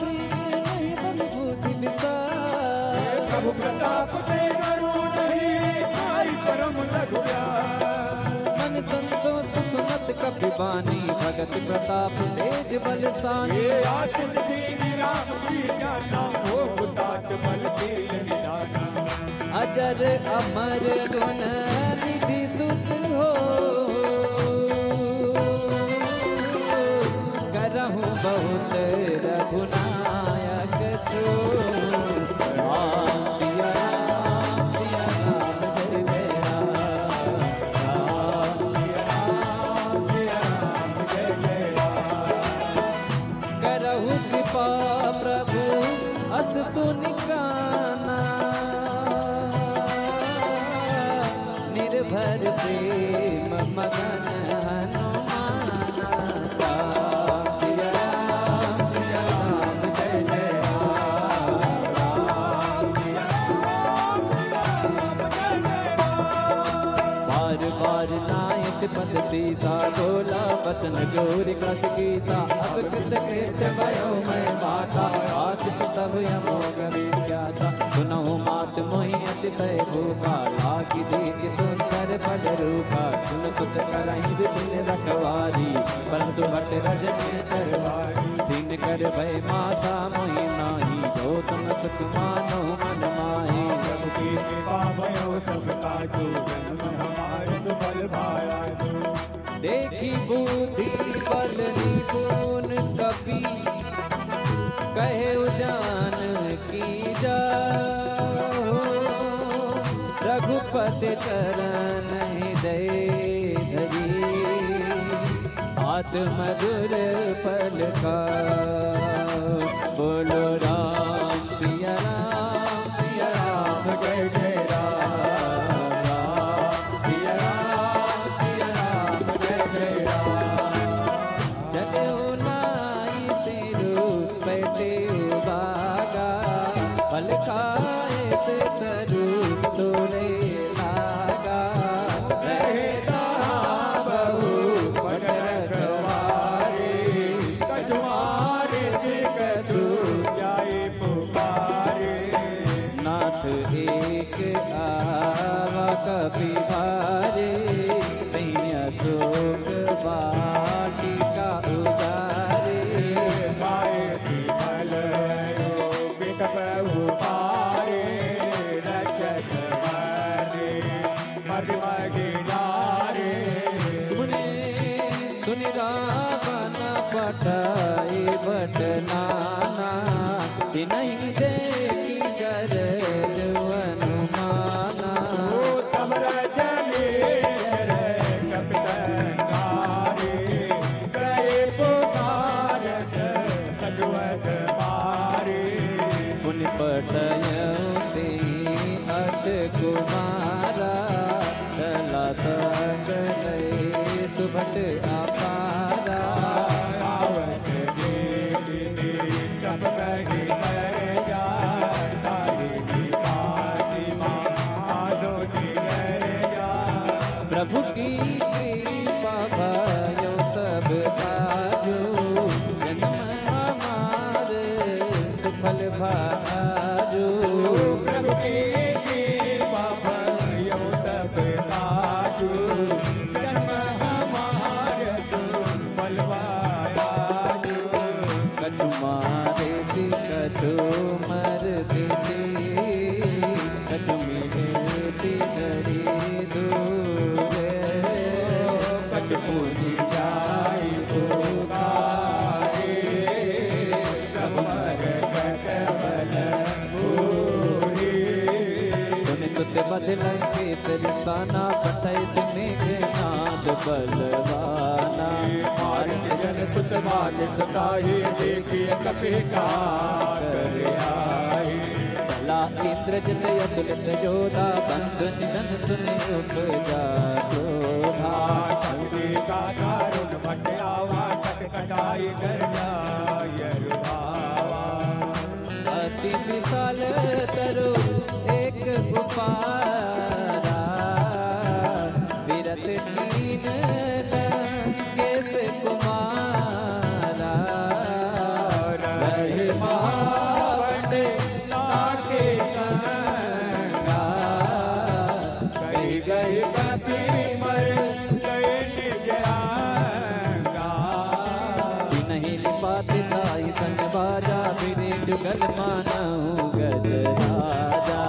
नहीं बन भूति विसार प्रभु प्रताप से करुण ही आई परम लघु मन संतोष सुनत कपि बानी भगत प्रताप तेज बलसानी ये आशीष दीन राम जी जाना हो तात बल कील निदाना अजर अमर गुण निधि सुत हो करहु बहुत रघुनायक तो सिया राम जय जय राम करहु कृपा प्रभु अस सुनिकाना निर्भर प्रेम मगन हनुमाना राम सिया राम जय जय राम पद सीसा बोला वचन जोर कस कीसा अब कृत कृत्य भयो मैं माता आशिष तब यमोग विख्याता सुनहु मात मोहि अतिशय भूखा लागी देख सुंदर पद रूपा सुन सुत करहि विपिन रखवारी परंतु भट रजनी तरवारी दिन कर भय माता मोहि नाही जो तुम सुख मानो मन माही प्रभु की कृपा भयो सब काजू जन्म हमारे सुफल भाया जो देखी बुद्धि बल निपुण कपि कहे उजान की जा रघुपति चरण हृदय धरी आत्मधुर पल का बोलो राम सिया राम जय जय राम राम सिया राम जय जय राम जनेऊ नाई तेरू बैठे बागा पल खाए से तरू तोरे लागा रहता बहु पटर रवारे कछुआरे से कछु जाए पुकारे नाथ एक आवा कभी भारे नहीं अशोक वाटिका उदारे पाए शीतल बिक प्रभु पारे रक्षक हरे मर्म गिनारे सुनि रावण पटाई बट नाना नहीं देखी कर अनुमाना सब रचने कपितंगारे करे पुकारत कछुअत मारे पुन पटयते अट कुमारा चला सकले सुभट अपारा आवत देवी जब कही मैं जा तारी की फातिमा आदो की जा प्रभु की कृपा भयो सब काजो जन्म हमारे सुफल भाजो प्रभु की कृपा भयो सब काजू जन्म हमारे सुफल भाजू कछु मारे दी कछु मर दी कछु मिले धरी दूरे कछु पूजी जाई पुकारे प्रभु मर कटबल पूरी सुन तुत बदल के तिरसाना पठै मेघनाद बलवाना मार जन सुत बाल सताही देखिए कपि का कर आई चला इंद्रजित अतुलित जोधा बंधु निधन सुनि उपजा क्रोधा शक्ति का दारुण भट आवा कटकटाई कर जाय रुआवा अति विशाल तरु एक उपारा विरत कीन केस कुमारा रहे महावट लाके संगा कही गई कपि मर गए निज आंगा नहीं लिपाते ताई सन बाजा बिरे जुगल मानऊ गज राजा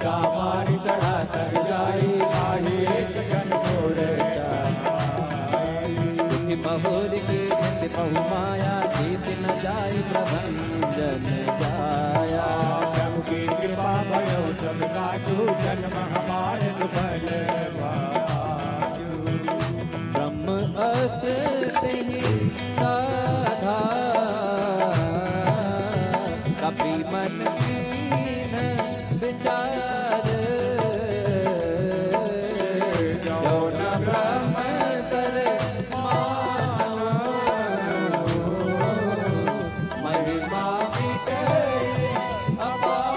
का मारी चढ़ा तर जाई आही एक जन छोड़ दुख बहुर की जित बहु माया जीत न जाई प्रभंजन जाया प्रभु की कृपा भयो सब काजू जन्म हमारे सुफल भाजू ब्रह्म अस्त्र ही साधा कपि मन कीन विचार जो न ब्रह्म सर मानो महिमा मिटे अपार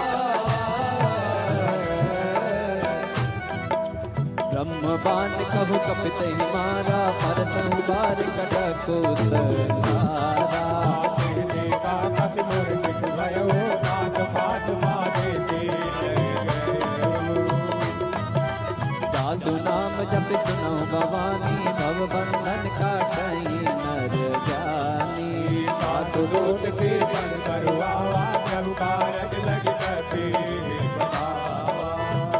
कहु कपित ही मारा, भरत बार कटको सहारा। देखा कपि मूर्छित भयो, नाथ पास मारे से साधु नाम जप सुनो भवानी, भव बंधन काटई नर जानी। साधु दूत के मन करवावा, प्रभु कारज लगी कपि बतावा।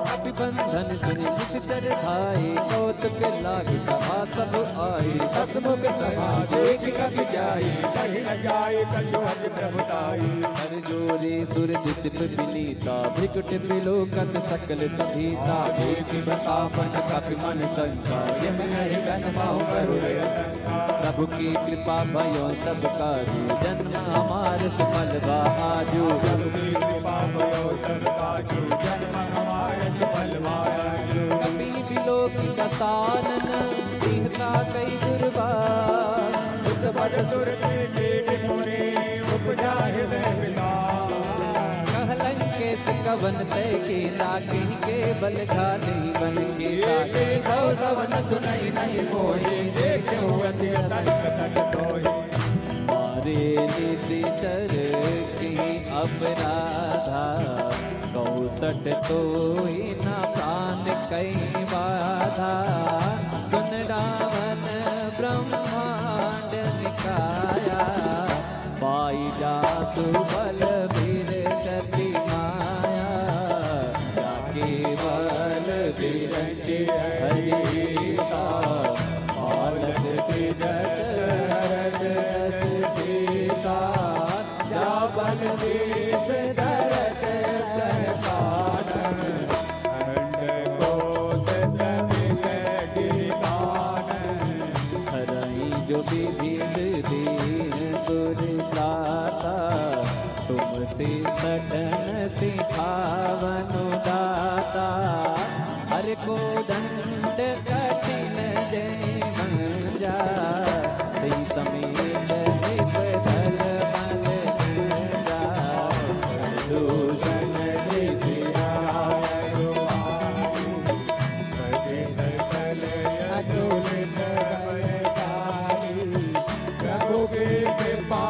कपि बंधन सुनि नितर भाई, कौतुक लागे सभा सब आई। हसमुख सभा देख कपि जाई, कहीं न जाए कछु अति प्रभुताई। कर जोरे सुर दित विनीता, भृकुट बिलोकत सकल सुधीता। देख बतापन कपि मन शंका, यम नहीं गन पाऊँ करुणय शंका। प्रभु की कृपा भयो सब काजू, जन्म हमार सुफल आजू। प्रभु की कृपा भयो सब काजू, जन्म हमारे सफल आजू। कपि बिलोकी कतानन, सिंहता कई दुर्बार। बुद्ध बड़ दुर्गे देव मुनि, उपजा हृदय विलास। कहलंकेत कवन तय के ताकि के बल घाले बन के ताकि कवन सुनई नहीं मोहि, देखो अति संकट तोहि। मारे निशिचर की अपराधा, कौसट तो ही न प्राण कई बाधा। सुन रावण ब्रह्मांड निकाया, पाई जासु बल वीर गति माया। जाके बल विरंचि हरिता, बालक सिजत हरत रस सीता। जाबन शीस धरत प्रसादन, अखंड कोस समित गिरिदान। हरई जो विविध दीन दुर्दाता, तुमसे सटन सिखावनु दाता। हर को दंड कठिन जय मंजा, श्री समेत विपदल बल जा। दूषण सिराय रुमाई, सजे सकल अतुलित बलशाली। प्रभु की कृपा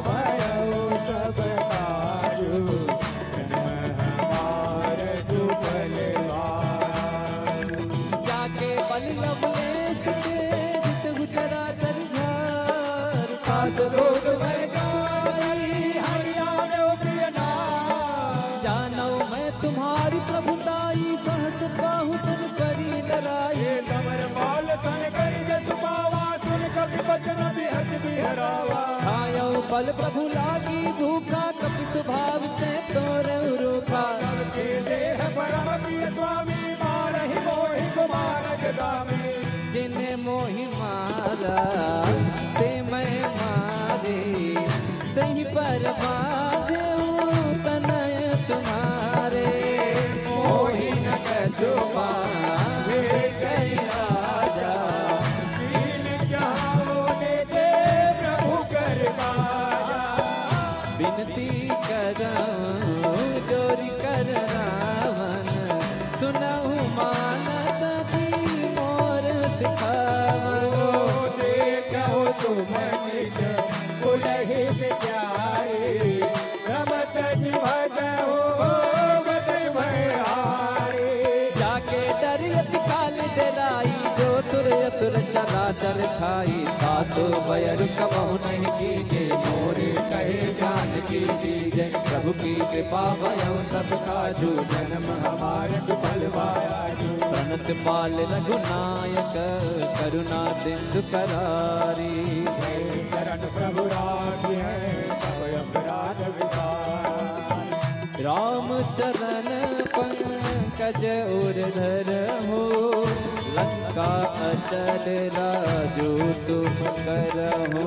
भयो सब काजू, जन्म हमारे सुफल आजू। जाके बल लवलेश के जित उतरा दरबार। खास लोग मैं गाई, हरियाणा प्रिय नाम। जानो मैं तुम्हारी प्रभुताई, सहस बाहुतन करी लड़ाई। ये कमर बाल सन करी जस पावा, सुन कपि बचन बिहत बिहरावा। आयो बल प्रभु लागी भूखा, कपि स्वभाव से तोरे रूखा। सबके देह परम प्रिय स्वामी, मारहि मोहि कुमार जगामी। जिन्हें मोहि मारा ते मैं मारे, तही पर बाजे तनय तुम्हारे। मोहि न कछु पावे कई राजा, दीन जहां जे प्रभु कर काजा। बिनती करऊं जोरी कर रावण, सुनहु मानत जी मोर सिखावनो। देखो तुम निज उलहि विचारी, रमत भजहु बत भयारी। जाके डर यति काल डराई, जो सुर असुर चराचर खाई। सासु भयर कबहु नहीं कीजे, मोरे कहे जान की दीजे। प्रभु की कृपा भयो सब काजू, जन्म हमारे सुफल आजू। सनत पाल रघुनायक, करुणा सिंधु करारी। शरण प्रभु राखी है, सब अपराध विसार। राम चरण पंकज उर्धर हो, लंका अचल राजू तुम करहो।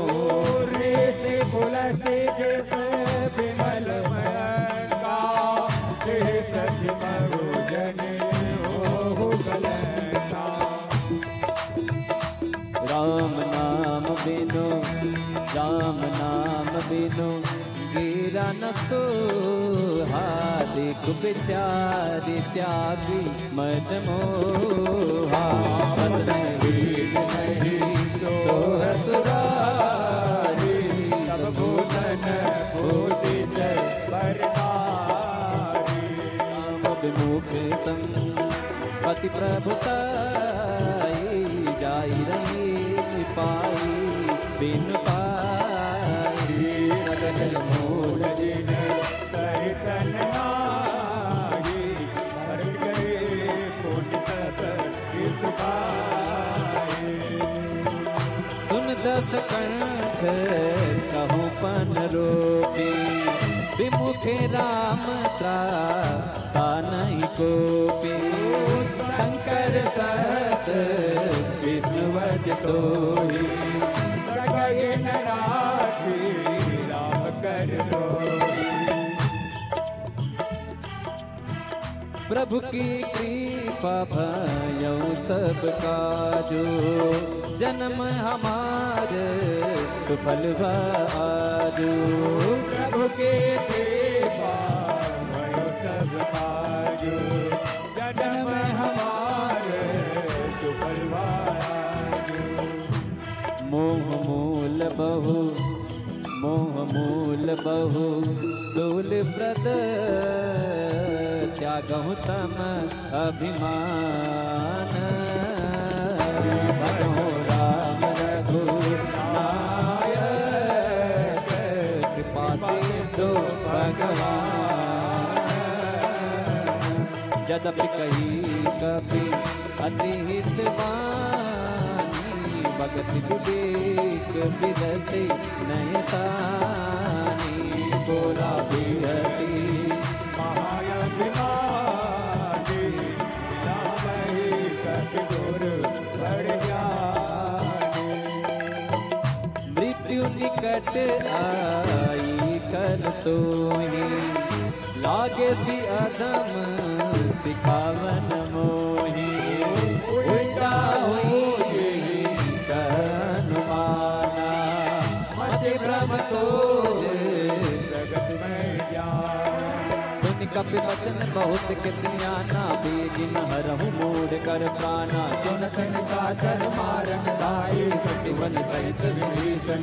रे से पुलस्ते जैसे विमल मयंका, सच मरु जन हो गलता। राम नाम बिनु, राम नाम बिनु, गिरा न तो हादिक बेचारी त्यागी मद मोहा बदन वीर नहीं तो सुरारी सब भूषण भूषित बरनारी मुख संग पति प्रभुताई जाई रही पाई बिन पाई मदन मूल जिन तन नाई भर गए पुण्य सुन दस कंठ कहूँ पन रोपी विमुखे राम त्राता नहीं कोपी शंकर सहस विष्णु वज तोहि प्रगय न राखी राम कर रोहि प्रभु की कृपा भयौ सब काजो जन्म हमारे सुफल आजो प्रभु के कृपा भयौ सब काजो जन्म हमारे सुफल आजो मोह मूल बहु सूल प्रद त्यागहु तम अभिमान भजहु राम रघुनायक कृपा सिंधु भगवान यद्यपि कही कपि अति हितवानी भगति विवेक विरति नयतानी बोला बिहसी मृत्यु निकट आई कल तोहि लागे सी अधम सिखावन मोहि उल्टा हुई अनुमाना मचे भ्रम तो जगत में जान कपि वचन बहुत कितनियाना बेगिन हरहु मूढ़ कर प्राणा सुनत निशाचर मारन दाई सचिवन सहित विभीषण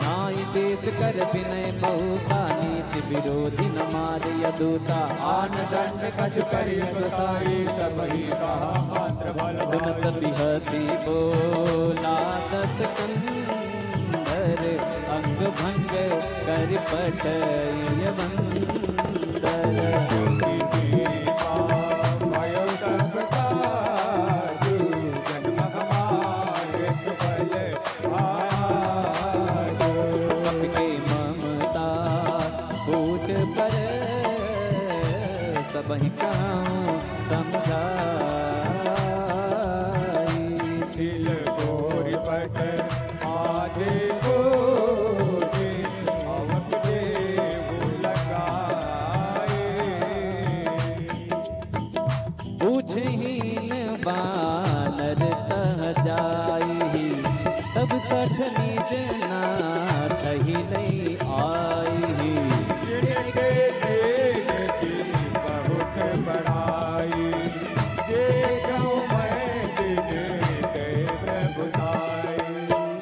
नाई देश कर विनय बहुता नीति विरोधी न मारिय दूता आन दंड कछ करिय गोसाई सबहि कहा मात्र भल सुनत बिहसी बोला दस कंदर अंग भंग कर पटय सबहि कहूँ समझाई दिल गोर पट आजे गोरे अवत देव लगाए पूछहीन बानर तह जाई तब सठ निज नाथ ही नहीं आई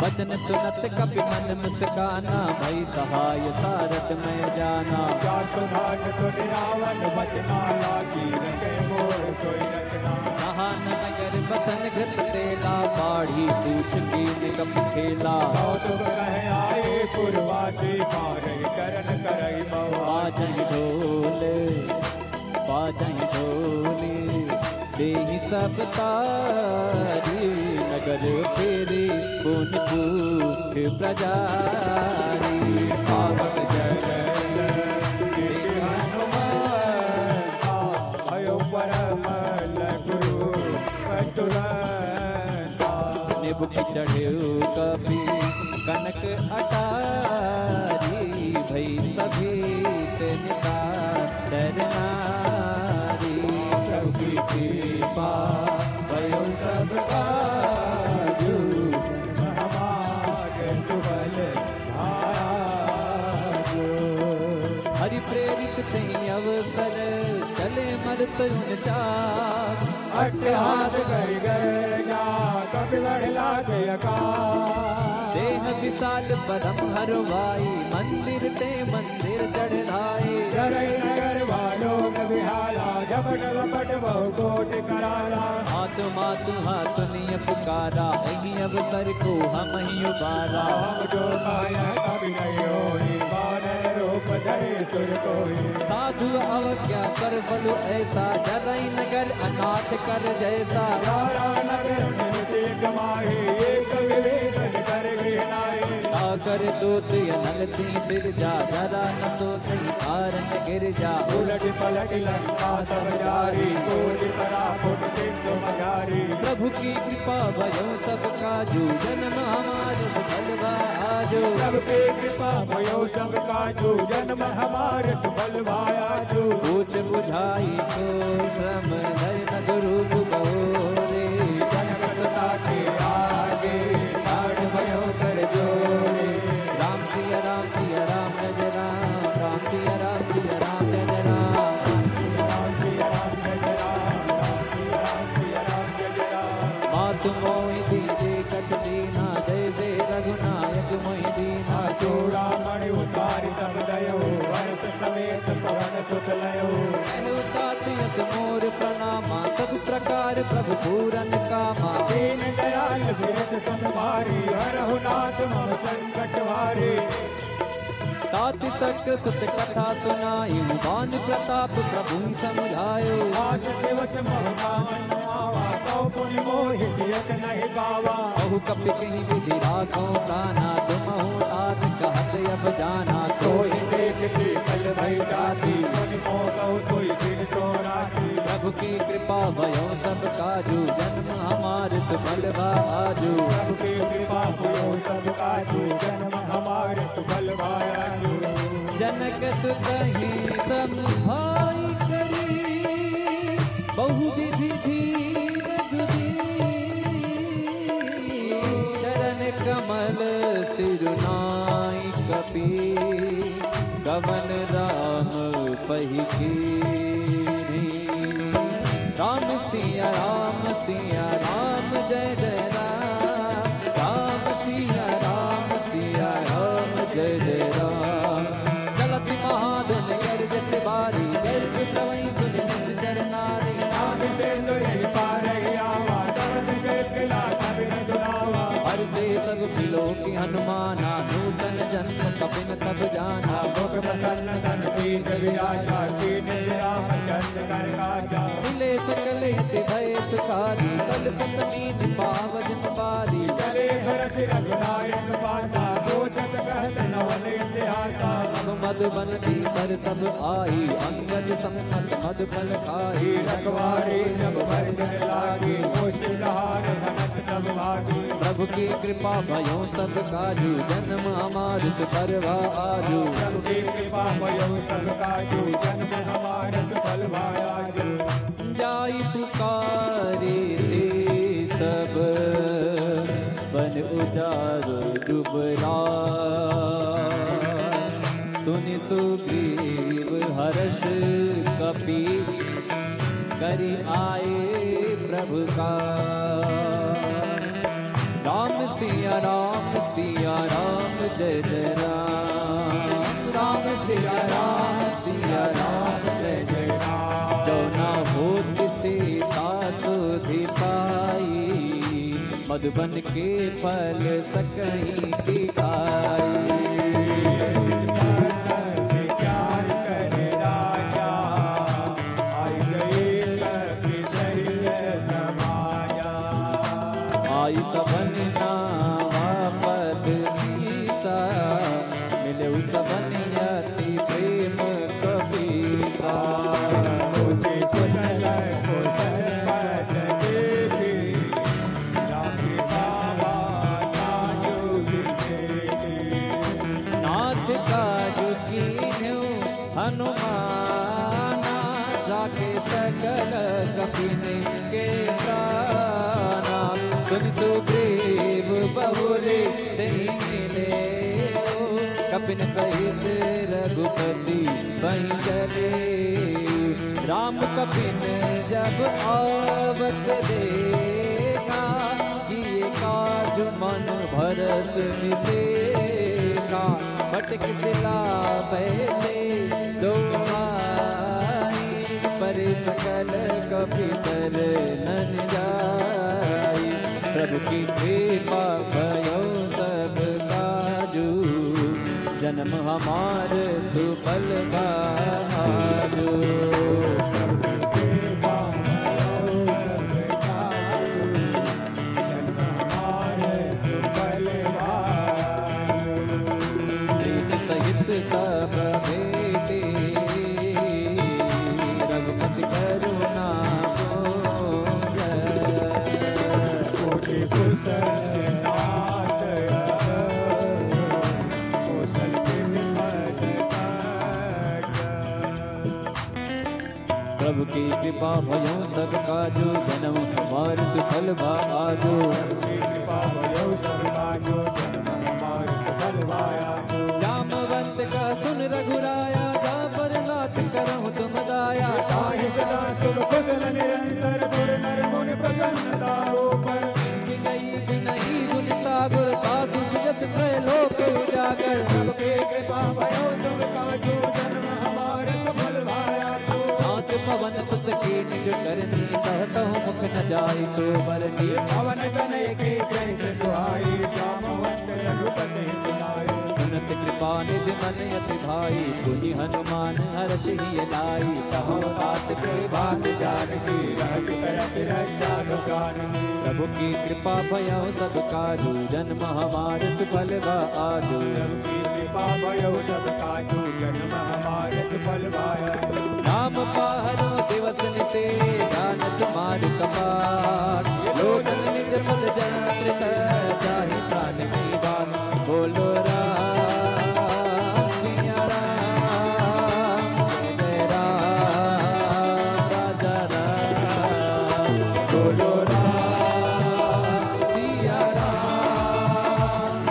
वचन सुनत कपि मन मुस्काना भई सहाय सारथ में जाना जात भाग सुन रावण बचना लागी रचे मोर सोई रचना नहान नगर बसन घृत तेला बाढ़ी पूछ कीन कपि खेला तुम रह आए पुरवासी मारे करन करई बाजहि ढोले देहि सब तारी नगर फेरी पुन पूछ प्रजारी पावन जय हनुमान भयो परम गुरु निबुक चढ़ेऊ कपि कनक अटारी भई सभीत निका डरनारी प्रभु की कृपा भयो सब काजू हमारे सुबल आजू हरि प्रेरित ते अवसर चले मरत उनचास। अट्टहास करि गर्जा कपि बढ़ लागे आकाश। देह विशाल परम हरवाई मंदिर ते मंदिर चढ़ाए। चरई नगर वालोक विहाला झपट लपट बहु कोटि कराला। आत्मा तुम्हा सुनिय पुकारा अहि अवसर को हम ही उबारा। हम जो माया कभी नहीं होई बानर रूप धरे सुर कोई। साधु अवज्ञा कर बलु ऐसा चरई नगर अनाथ कर जैसा। सारा नगर निरसे कमाही एक विवेचन कर गिनाई। सागर दूत अनलती बिरजा जरा न सोती कारण गिरजा। उलट पलट लंका सब जारी कोटि परापुट सिंधु मझारी। प्रभु की कृपा भयो सब काजू जन्म हमारो सफल आजो। प्रभु की कृपा भयो सब काजू जन्म हमारे सफल भायाजू। पूछ बुझाई को श्रम धर न गुरु गौरे। जन्म सता के आगे लाड भयो कर जोरे। राम सिया राम सिया राम जय राम। राम सिया राम सिया राम जय राम। राम सिया राम जय राम। राम सिया राम सिया राम जय राम। मातु मोहि दीजे कछ दीना जय जय रघुनायक मोहि दीना। चूड़ा मणि उतारि तब दयो वर्ष समेत पवन सुत लयो। तातियत मोर प्रणामा सब प्रकार प्रभु पूरन कामा। दीन दयाल विरत संभारी हरहु नाथ मम संकट हारे। ताति तक सुत कथा सुनाई बान प्रताप प्रभु समुझायो। आस दिवस मोह पावन आवा कौ पुनि मोहि जियत नहीं पावा। बहु कपि कहीं विधि राखो प्राणा तुम हो तात कहत अब जाना। कोई देखती कल भई जाती मुनि मोह सोई दिन सो राती। प्रभु की कृपा भयो सब काजू जन्म हमार सुफल आजू। प्रभु की कृपा भयो सब काजू जन्म हमारे सुफल भायाजू। जनक सुतहि समुझाई करी बहु विधि धीरज दीनी। चरण कमल सिरुनाई कपि गमन राम पहि कीनी। राम सिया राम जय जय राम। राम सिया राम जय जय राम। चलत महादन गर्जत बारी गर्ज प्रवई सुन चरनारी। नाम से सुनि पारहि आवा सबस के पिला कभी न सुनावा। हर से सब मिलो की हनुमाना नूतन जन्म कपिन तब जाना। मुख प्रसन्न तन बीज विराजा कीन राम चंद्र कर काजा। मिले सकल हित भय सुखारी कलपत मीन पावजन बारी। चले भरस रघुनायक पासा सोचत कहत नवन इतिहासा। अब मधुबन भीतर सब आई अंगद संमत मधुबल खाई। रखवारी जब भरजन लागी मुश्किल हार भनक तब भागी। प्रभु की कृपा भयो सब काजू जन्म हमार सुपरवा आजू। प्रभु की कृपा भयो सब काजू जन्म हमारे सफल भायाजू। जाई पुकारे ते सब बन उजारो डुबरा। सुनि सुग्रीव हर्ष कपि करि आए प्रभु का। राम सिया राम जय जय राम। राम सिया राम जय जय राम। जो न होत सीता सुधि पाई मधुबन के फल सकहीं दिखाई। विचार करे राजा आई गई कपि सहित समाया। आई सबन नावा पद सीता मिले सबन यति प्रेम कपीसा। पूछे कुशल कुशल बचन देवी राम बाबा नाजु विशेषी। नाथ काजू कीन्हु हनुमाना जाके सकल कपिन के प्राणा। सुन सुग्रीव बहुरे दही मिले कपिन सहित रघुपति राम कपिन जब आवत देखा, किए काज मन भरत मिलेगा। फटक सिला पहले दो भाई, पर सकल कपितर नन जाई। प्रभु की कृपा भयो सब काजू, जन्म हमार सुफल भाजू। सहित सब बेटे रघुपति करुणा प्रभु की कृपा भयो सब काजू, जन्म हमार सुफल भाजू। जामवंत का सुन रघुराया, जा पर नाथ करहु तुम दाया। सदा सुख कुशल निरंतर सुर नर मुनि प्रसन्नता ऊपर। विनयी गुण सागर, साधु सुजस त्रैलोक उजागर। सबके कृपा भयो सब काजू, जन्म हमार सफल भाया। नाथ पवन सुत की निज करनी, कहतहु मुख न जाई तो बरनी। पवन तनय के जय सुहाई, जामवंत रघुपति सुनाई। सुनत कृपा निधि मन अति भाई, पुनि हनुमान हर्ष ही लाई। कहो तात के भाग जानकी, रहत करत रक्षा सुखान। प्रभु की कृपा भयो सब काजू, जन्म हमार सुफल आजू। प्रभु की कृपा भयो सब काजू, जन्म हमार सुफल भाया। नाम पाहरो दिवस निते, जानत मार कपाट। लोटन निज पद जंत्र चाहे प्राण की बात। बोलो राम सिया राम, जय राम राजा राम। बोलो राम सिया राम,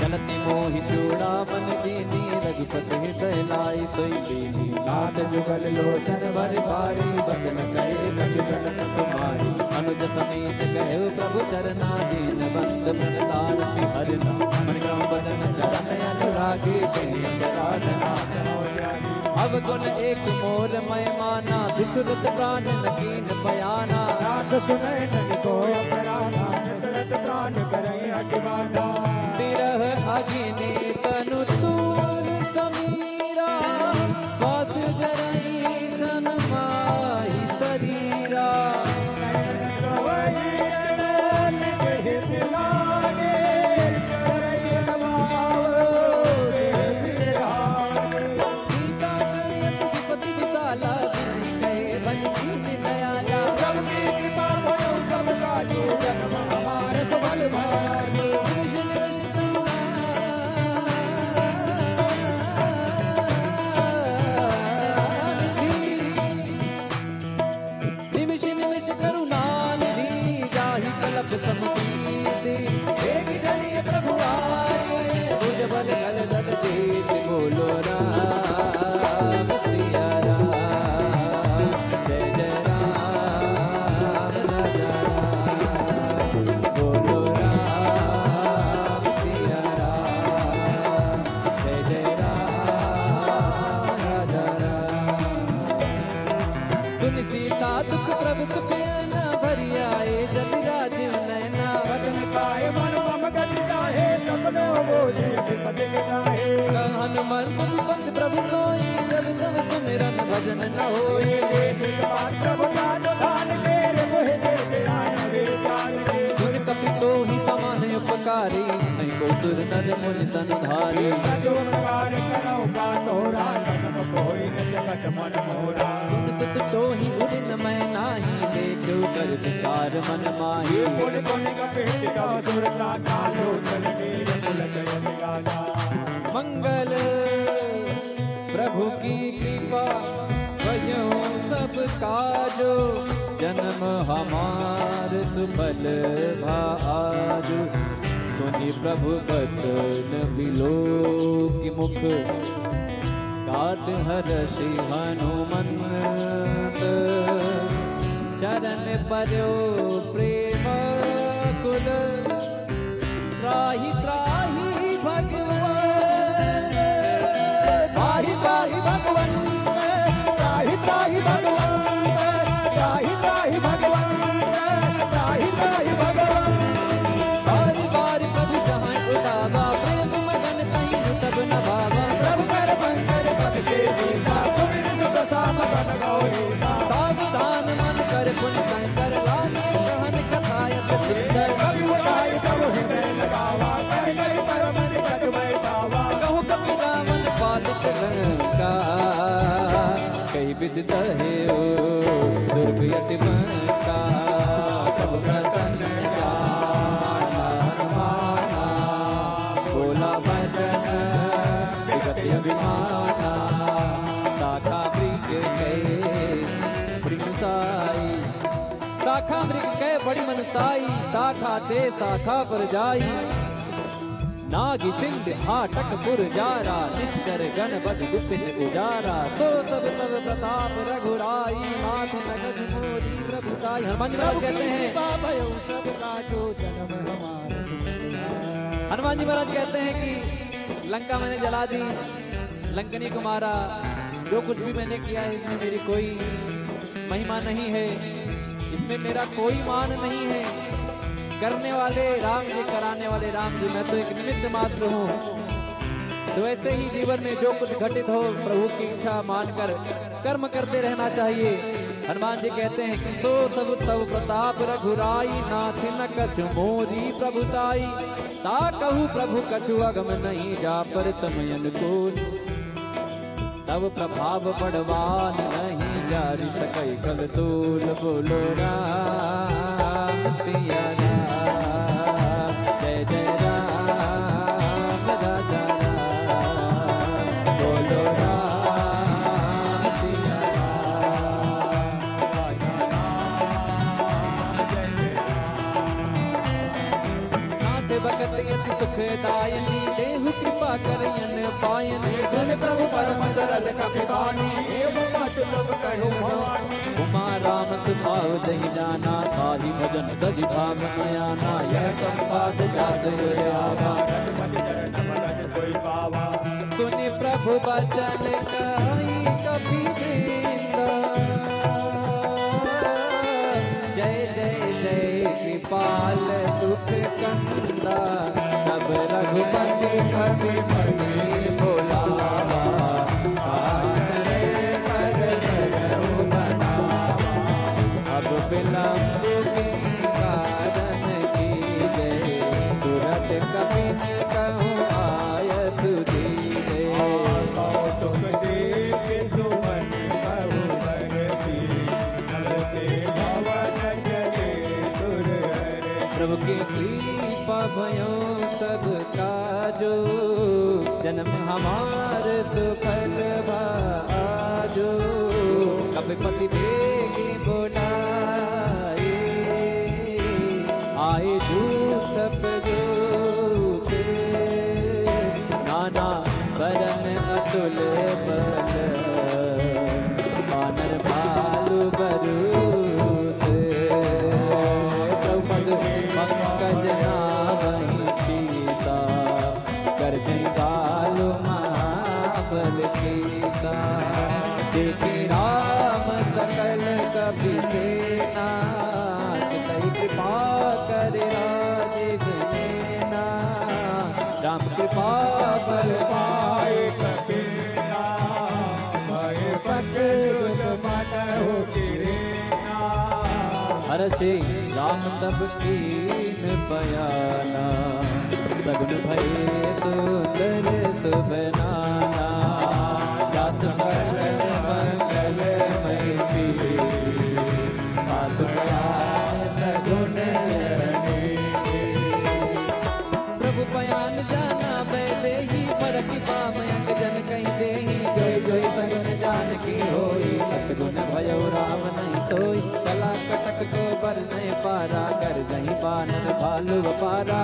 चलती मोहि चूड़ा मन दीनी। रघुपति हृदय लाई सोई दीनी। नाथ जुगल लोचन भर भारी, बदन करे कछुतन कुमारी। अनुज समेत गए प्रभु चरना, दीन बंद प्रणतार हरना। मन क्रम बदन चरण अनुरागी, राजना। अवगुण एक मोर मय माना, दुष्ट प्राण नकीन बयाना। नाथ सुनय ननि को अपराधा, दशरथ प्राण करई अतिवादा। तिरह अग्नि तनु तूर समीरा, स्वास जरई तन माहि शरीरा। सीता कयत विपति विशाला, बिनि कहे बन दीन दयाला। सबकी कृपा भयो सब काजू, जन्म हमार सफल भाजू। निमिष निमिष करुणानिधि, जाहि कलप समुदीति। एक जनिय प्रभु आए, भुज बल कल दल देत। बोलो राम सिया राम, जय जय राम राजा राम। बोलो राम सिया राम, जय जय राम राजा राम। सुन सीता दुख प्रभु सुख न भरी आए, जति राजीव नैना। वचन पाए मन मम गति जाहे, सपनो बोझे विपति गिनाहे। हनुमंत सुपथ प्रभु सोई, जब जब सुमिरन भजन न होई। प्रभु जान दान तेरे मोहि देते आन वे जान के। सुन कपि तो ही समान उपकारी, नहीं को सुर नर मुनि तन धारी। जो प्रकार करो का तोरा, जन्म कोई न जगत मन मोरा। सुन सुत तो ही उदिन मैं नाही, देखो कर विचार मन माही। पुण्य पुण्य का पेट का सुरता कालो, चल वीर कुल जय गाना। मंगल प्रभु की कृपा भयो सब काजो, जन्म हमार सुफल भाजु। सुनि सुनि प्रभु बचन बिलोक मुख गात हर्षि हनुमंत चरण पर्यो प्रेम कुल त्राहि त्राहि भगवान त्राहि त्राहि भगवान त्राहि त्राहि भगवान त्राहि त्राहि भगवान त्राहि त्राहि भगवान बार बार प्रभु जहाँ उठावा प्रेम मगन कहीं तब न भावा प्रभु कर पंकर पद के सीता सुमिर सुख साम बन गौरी सावधान मन कर पुन शंकर लागे कहन कथायत सुंदर कवि उठाई तब हृदय लगावा कर गई परम निकट बैठावा कहूँ कपि रावण पालित लंका कई विदित है ओ दुर्ग यति मंका सब प्रसन्न जाना हनुमाना बोला भजन विगत अभिमाना शाखा मृग साई शाखा मृग के बड़ी मनसाई शाखा ते शाखा पर जाई नागी सिंध हाटक पुर जारा निश्चर गण बद गुप्त उजारा तो सब प्रताप रघुराई माथ नगज मोरी प्रभुताई। हनुमान जी महाराज कहते हैं हनुमान जी महाराज कहते हैं कि लंका मैंने जला दी लंकनी को मारा जो कुछ भी मैंने किया है इसमें मेरी कोई महिमा नहीं है इसमें मेरा कोई मान नहीं है करने वाले राम जी कराने वाले राम जी मैं तो एक निमित्त मात्र हूँ। तो ऐसे ही जीवन में जो कुछ घटित हो प्रभु की इच्छा मानकर कर्म करते रहना चाहिए। हनुमान जी कहते हैं कि सो सब प्रताप रघुराई नाथ न कछु मोरी प्रभुताई ता कहूँ प्रभु कछु अगम नहीं जा पर तमयन को तब प्रभाव बढ़वान नहीं जारी सकई कल तूल बोलो राम सिया राम जय जय राम राजा राम बोलो राम सिया नाथ भगत यति सुखदायनी देहु कृपा करयन पायन सुन प्रभु परम सरल कपिवानी एवं मत लोग कहो भवानी उमा राम सुभाव दहि जाना ताहि भजन दधि भाव नयाना यह संपाद जास आवा सुनि प्रभु बचन कहि कपि जय जय जय कृपाल दुख कंदा तब रघुपति कपि मणि बोलावा अब विलंब के कारण की जय तुरंत कपि कहूँ आयत दीजे तुम देख सुमन बहु बरसी नलते भवन जगे सुर प्रभु की कृपा भयो सब काजो जन्म हमार सुफल भाजो कपिपति बेगी बोलाए आए झूठ प्रजोते नाना बरन अतुल बल बानर भालु बरूत पंकज नावहि सीता कर बालु महाबल कीता देखे राम सकल कपि सेना कई कृपा कर राजीव नेना राम कृपा बल पाए कपीना भय पकड़ मन हो गिरेना हर्षे राम तब कीन बयाना सगुन भय सुंदर सुबनाना जास सकल मंगल मय पास सगुन प्रभु बयान जाना बैदे ही पर कृपा मयंक जन कहीं दे जोई जोई सगुन जान की होई सगुन भयो राम नहीं सोई कला कटक को बर नहीं पारा कर जहीं पा बानर भालू पारा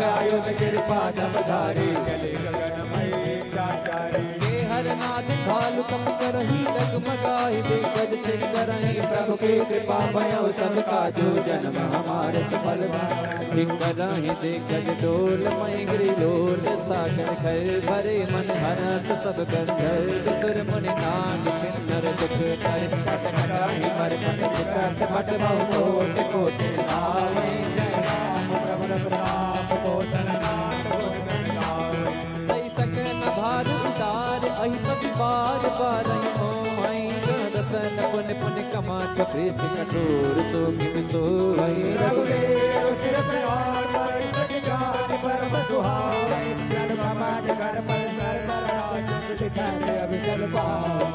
गायों में कृपा जमधारी गले गगनमयी चाचारी हे हरनाथ भालू कम करही डगमगाही दिग्गज सिर करही प्रभु के कृपा भयो सबका जो जन्म हमारे सफल करही दिग्गज डोल मय गिरिलोल सागर खर भरे मन हरत सब गंधर्व सुर मुनि नाग किन्नर दुख कर कटकटाहि मर मन चिकट मट बहु कोटि कोटि नावे जय राम प्रभु रघुनाथ कोसल नाथ गुण गावे सही सक न भार उतार अहि पति बार बार मोहि दसन पुन पुन कमात पृष्ठ कठोर तो किम तो वही रघुवीर रुचिर प्रहार पर जाति परम सुहावे जन्म मट कर पर सर राज लिखत अभिचल पाओ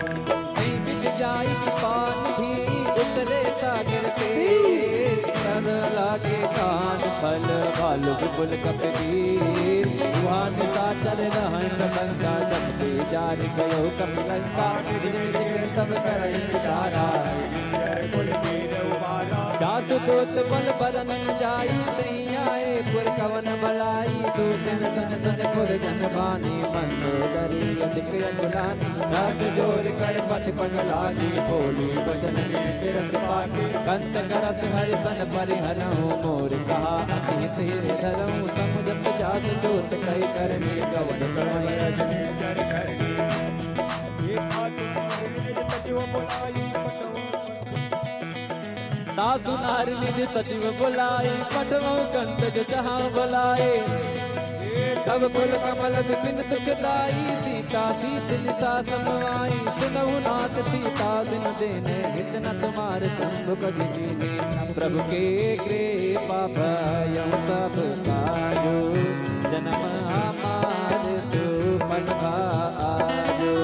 बिज जाई पान भी उतरे सागर से तन लागे कान फल भालू विपुल कपीर वान सा चल रहन लंका जब जार गयो कपिलंका सब करई तारा जासु दोत बल बरन जाई नहीं आए पुर कवन बलाई दो दिन सन सन पुर जन बानी मनो दरी अधिक अजुलानी रस जोर कर पट पट लागी बोली बचन के रस पाके कंत करस हरि सन परिहरहु मोर कहा अति हित धरहु समुझत जास जोत कई करने गवन कवई रजनी चर करनी एक आत्मा सचिव बुलाई सासु नारी निज सचिव बुलाए पठवो कंटक जहाँ बुलाए तब कुल कमल विपिन सुखदाई सीता सीता समाई सुनहु नाथ सीता दिन देने हित न तुम्हारे शंभु कभी दीने प्रभु के कृपा भयं सब काजो जन्म हमारे सुपन भाजो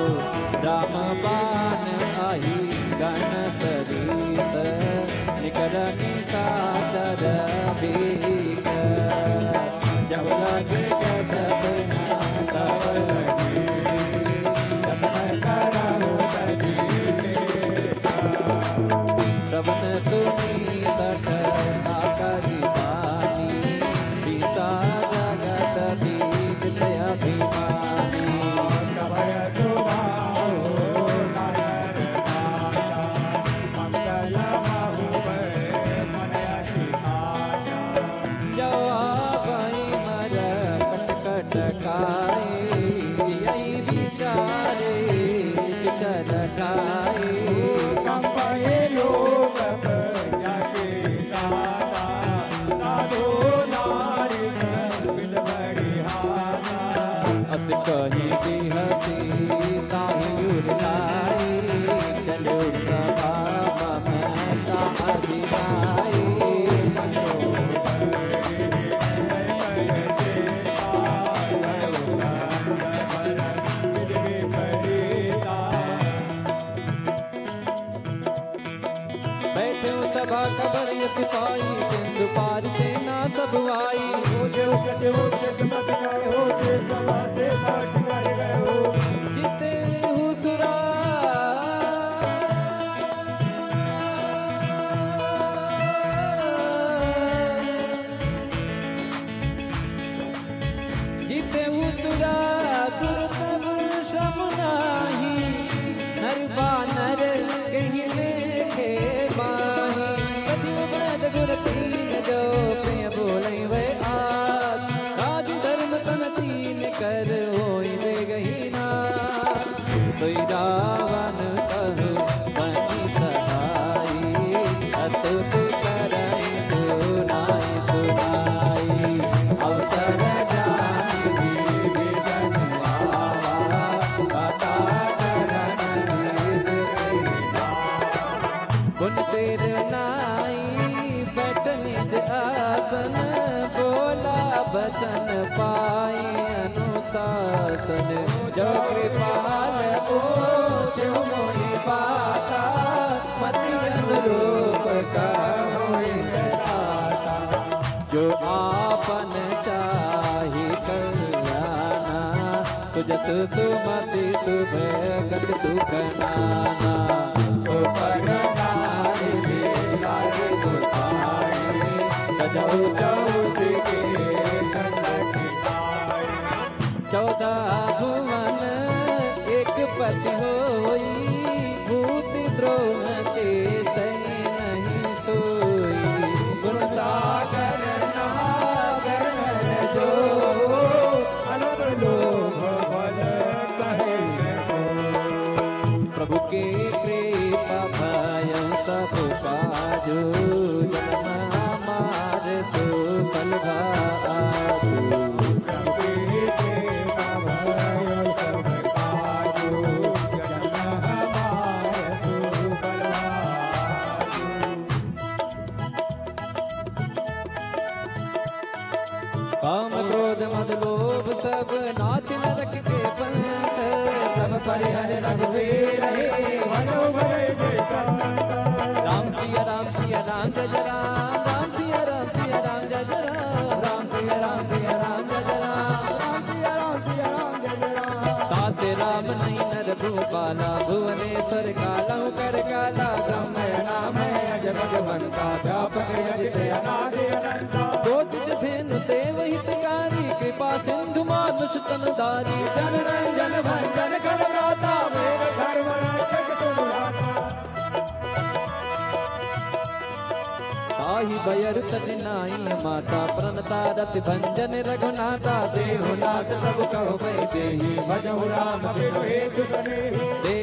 राम बाण आई गण सरीत निकरनी सादर बीक जब लगे सब तब लगे जब कराओ सबन तुमी तट आकरी पानी सीता जगत बीज अभिमानी कवय सुभाओ नारायण राजा मंगल बाहुबल मनयति आजा जवाबई मर कट खाए यही विचारे विचर खाए कंपये लोक जाके सादा साधो नारी बिल बड़िहाना अस कही बिहसी ताहि उड़ाई चलो सभा ममता अभिनाई बैठे सभा कबर सिपाही सिंधु पार सेना सब आई जो सचिव जगमत गए हो जे सभा से पाठ कर गए हो जिते हुसुरा जिते हुसुरा सुरतब श्रम नाही नर बानर कहीं लेखे बाही सचिव वैद गुर तीन जो प्रिय बोले वे आज राज धर्म तन तीन कर होई वे गही ना सोई रावण कहु बनी सहाई अतुत करई सुनाई सुनाई अवसर जानी विभीषण आवा कथा करन गुण तेर नाई बैठ निज आसन बोला बचन पाई अनुशासन जो कृपाल ओछ मोहि पाता मति अनुरूप कहोइ दाता जो आपन चाहि कल्याणा तुझत सुमति तुभ गत दुख नाना सो पर नारी लागे गोसाई बजाऊ चौथ के कंठ गाय। 14 भुवन एक पति होई, भूत द्रोह के सही नहीं सोई। गुण सागर नागर नर जो, अलग लोभ बल कहे को। प्रभु के कृपा भय सब काजू, जन्म हमार सुफल भाजू। प्रभु के भय सब काजू, जन्म हमार सुफल भाजू। काम क्रोध मद लोभ सब नाच नरक के पंथ, सब परिहर रघुवीर हे मनो भय जय संत। राम सिया राम जय जय राम, राम सिया राम जय जय राम, राम सिया राम जय जय राम, राम सिया राम जय जय राम। ताते राम नहीं नर भूपाला, भुवनेश्वर काला कर काला। ब्रह्म नाम है अज भगवंता, व्यापक यजित अनादि अनंता। कोटिज धेनु देव हितकारी, कृपा सिंधु मानुष तनधारी। जन रंजन भंजन कर दाता, मेरे धर्म रक्षक तुम राता। ताहि बयर तज नाई माता, प्रणता रति भंजन रघुनाथा। देहुनाथ प्रभु कहो भय देहि, भजहु राम बिनु हेतु सनेहि। दे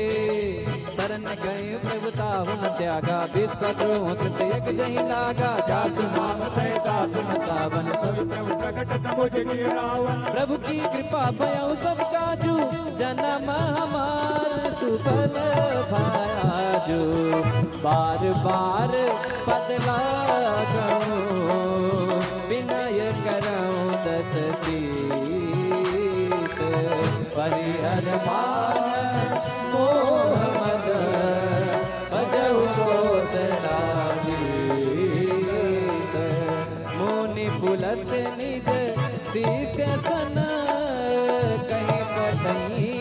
शरण गए प्रभु ताहु न त्यागा, विश्वद्रोह कृतयक जहि लागा। जासु नाम त्रैता तुम सावन, सब सब प्रकट समुझ रावण। प्रभु की कृपा भयउ सब काजू, जन्म हमार सुफल भाजू। बार बार पद लागऊं, विनय करऊं दस सीत। परिहर मान मोह मद, भजऊ घोषणा गीत। मुनि पुलत निज शीश सन, कहीं कहीं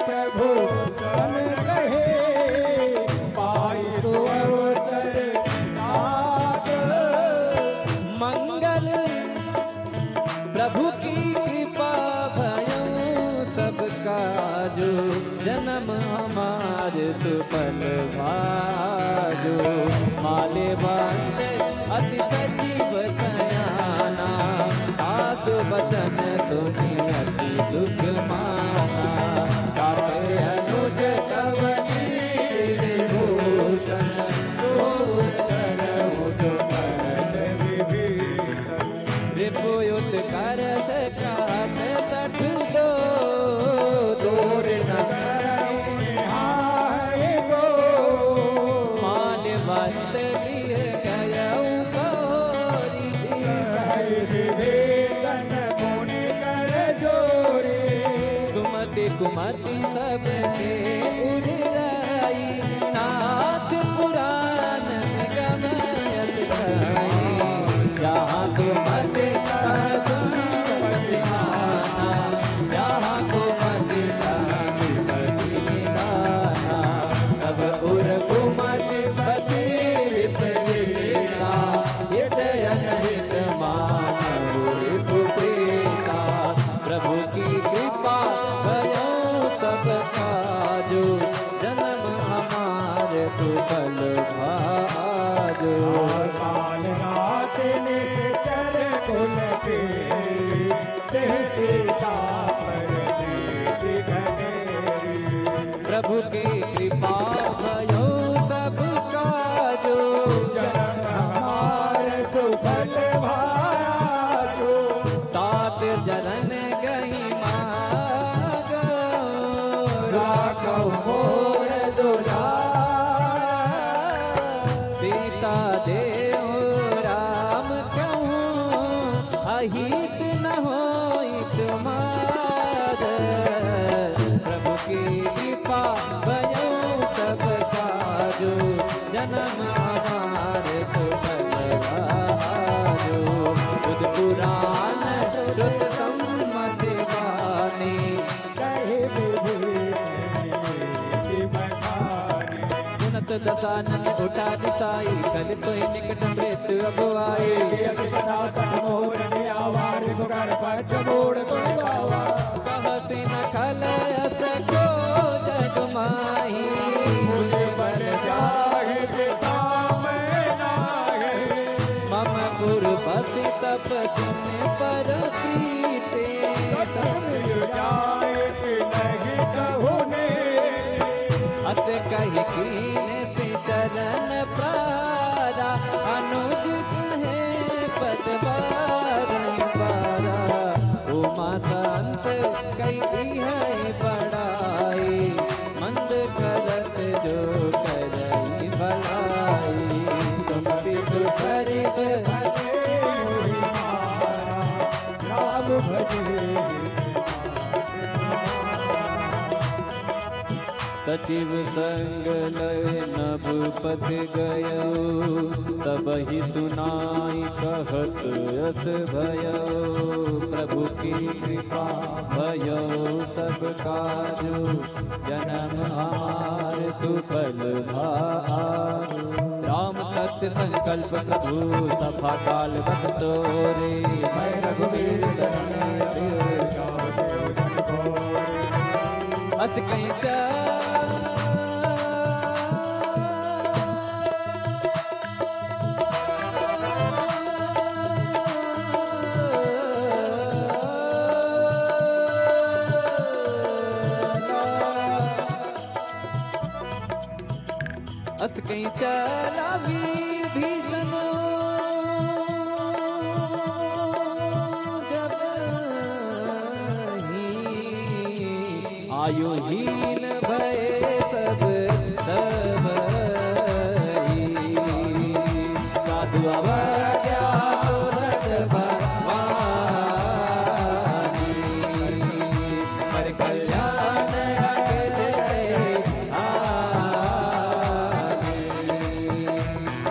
प्रभु कन कहे, पाई तो अवसर नाथ। मंगल प्रभु की कृपा भयऊ सब काजू, जन्म हमार सुफल भाजू। माले बंद अति सजीव सयाना, आसु बचन सुनि अति दुख माना। काटे अनुज कवनी विभूषण, रिपुयुत कर सकात सठ दो, दूर न हाय गो। मान वस्त लिए गयऊ गौरी। विभीषण पुनि कर जोरी। सुमति कुमति सबके उड़ाई, नाथ पुराण गमयत गाई। जहाँ सुमति तहाँ सुमति माना, जहाँ सुमति तहाँ विपत्ति निदाना। तब उर कुमति पति विपरीता, हित अनहित मानव रिपुप्रीता। प्रभु की कृपा भयऊ सब काजू, जन्म हमार सुफल भाजू। कालनाथ ने चर कुल के, तेह सीता पर दीति घनेरी। प्रभु की कृपा भयो सब काजू, जन्म हमार सुफल भाजू। तात जरन गही मागो, राखो मोर दुलार। सीता देव राम कहूँ, अहित न होइत मार। प्रभु की कृपा भयो सब काजू, जन्म हमार सुफल भाजू। बुध पुराण श्रुत सम्मति गानी, कहे विभीषण की बखानी। सुनत दशानन उठा दिसाई, कलिप ही निकट मृत्यु अब आई। सदा सनमोर आवार पुकार पच मोड़ कोई बावा, कहते न खल असको जग माही, मुझे बन जाए पिता मैं नागे। मम पुर बसि तपस्विन पर प्रीते, जाए नहीं कहुने, अस कही कीने से चरण प्रारा, अनुज कहे पद बारंबारा। उमा संत कही है बड़ाई, मंद करत जो करई भलाई। तुम विदु सरिस राम भजे सचिव संग लय नभपत गयो, सबहि सुनाई कहत अस भयो। प्रभु की कृपा भयो सब काजु, जन्म हमार सुफल भारु। राम सत्य संकल्प प्रभु सभा काल बस तोरे, मैं रघुवीर शरण अस कहीं अस कहीं चला विभीषण, जब ही आयुहीन भय सब सबही। साधु अवज्ञा तुरत भवानी, पर कल्याण अखिल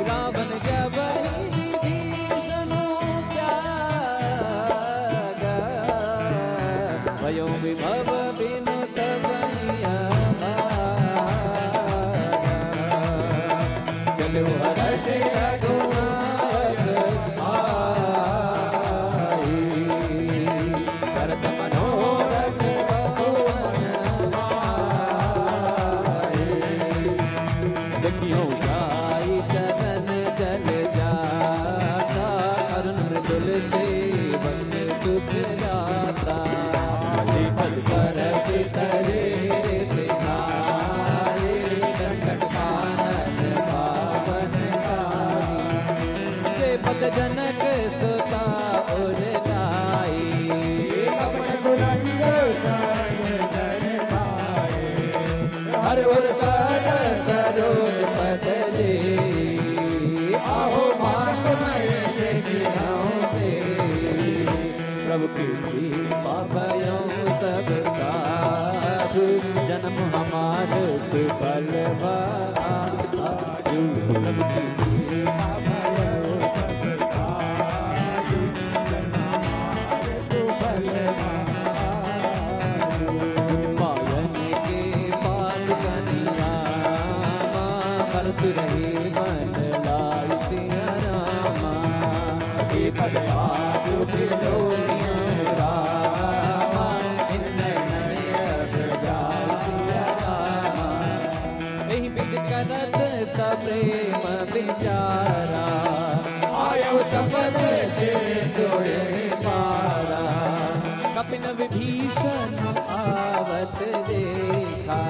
रावण जब विभीषण त्यागा, भयो विभव बिनु तबनिया चलो हर्ष रघुनायक आई, भरत मनोरथ बहुमन भाई। देखियो गाई चरण जल जाता, अरुण मृदुल से बन सुख जाता। फल पर शरीर से नारे, दंडक कानन पावन कारी। से पद जनक सुता और लाई, अपने बुलंद शरण जन पाए। हर ओर सर सरोज पद दे, आहो मात मैं प्रभु की कृपा भयो सब साधु, जन्म हमार सुफल भारु। प्रभु की कृपा भयो सब साधु, जन्म हमार सुफल भारु। पायन के पाल कनियामा, भरत रहे मन लाल सिया रामा। हे भगवान बिलोनिया रामा, इन्नय नयन जाय सिया रामा। एहि बिद करत सप्रेम विचारा, आयो सपद से जोड़े पारा। कपिन विभीषण आवत देखा,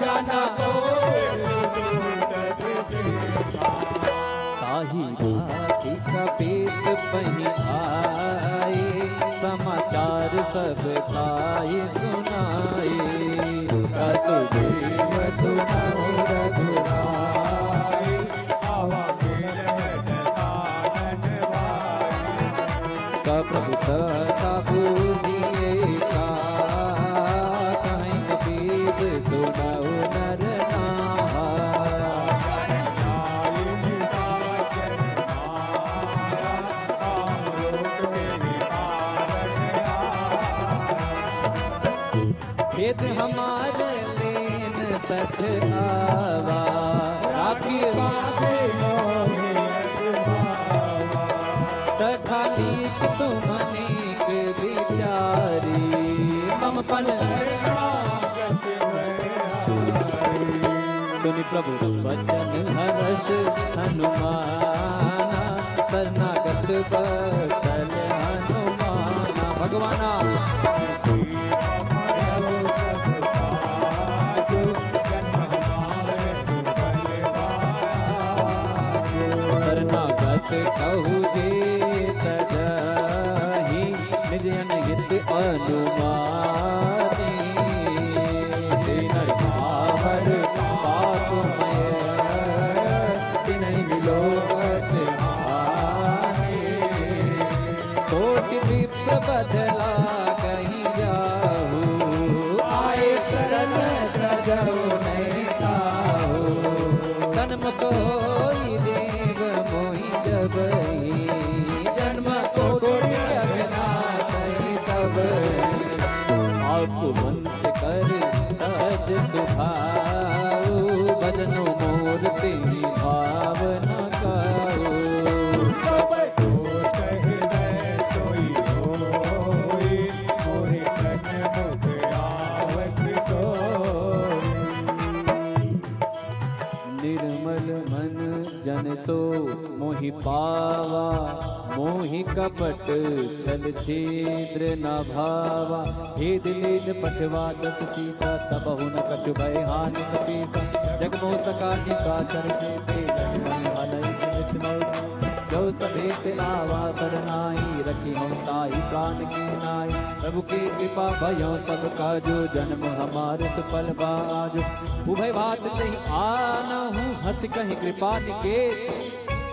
जाना को ताही भांति कपीत पही आए, समाचार सब खाई सुनाए। असुदेव सुनाओ रघुराई, आवा बिलट साधन भाई। प्रभु तथा बूढ़िए का, कहीं कबीर सुनाओ नर नाहा। खेत हमारे लेन सठ आवा, समपन सुनि प्रभु वचन हर्ष हनुमाना शरणागत बचल हनुमाना भगवाना शरणागत कहु जे तजहि निज अनहित अनुमानी तिनहि पावर पापमय तिनहि विलोकत हानि कोटि विप्र बदला कहीं जाहु आए शरण त्रजहु नहीं ताहु जन्म कोई देव मोहि जबहि जन्म कोटि अघनाथहि तब आप वंश कर तज सुभाऊ भजनो मूर्ति भावना काऊ निर्मल मन जन सो मोहि पावा मोहि कपट छल छिद्र न भावा हे दिलीन पटवा दस सीता तबहु न कछु भय हानि कपीसा जगमोह सकानि का चरते लक्ष्मण हलई जो सभेत आवा सरनाई रखी हम ताई प्राण की नाई प्रभु की कृपा भयो सब काजो जन्म हमारे सुफल बाजो उभय बात नहीं आना हूँ हंस कहीं कृपा निकेत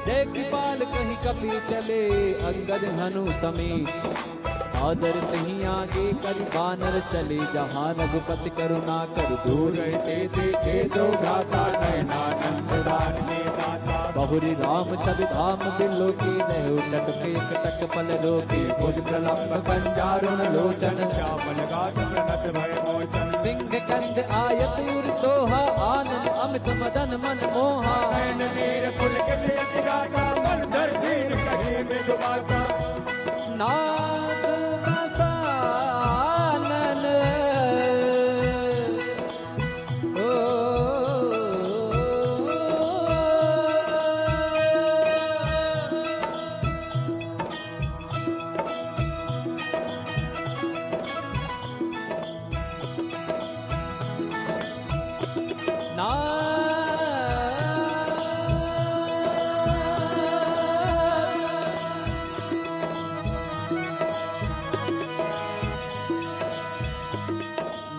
जय कृपाल कहीं कपि चले अंगद हनु समेत आदर कहीं आगे कर बानर चले जहाँ रघुपति करुणा कर दूर रहते देखे दो भ्राता नयनानंद दान में दाता बहुरी राम छवि धाम दिलो की लहु टटके कटक पल लोकी भुज प्रलंब कंजारुण लोचन श्यामल गात प्रणत भय मोचन सिंह कंद आयत उर सोहा आनंद अमित मदन मन मोहा नयन नीर पुलकित यति गाता मन धर दीन कहीं में डुबाता नाद वसानन ओ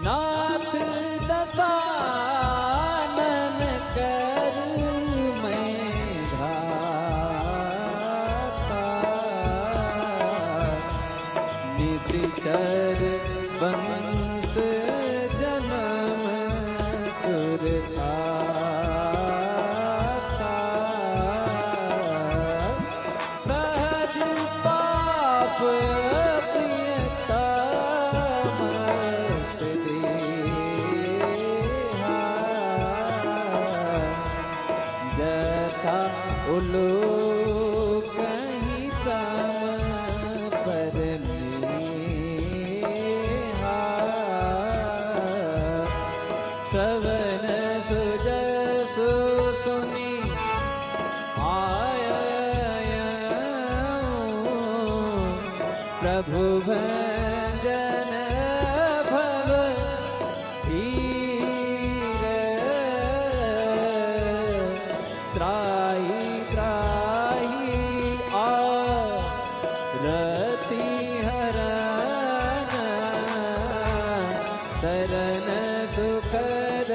नाथ दसानन कर मैं घाता निश्चर बंस जन्म सुरता सहज पाप उलो कहीं सम पर सवन सुजसु सुनी आय प्रभु भजन भव हीर त्राही त्राही आरती हरण शरण सुखद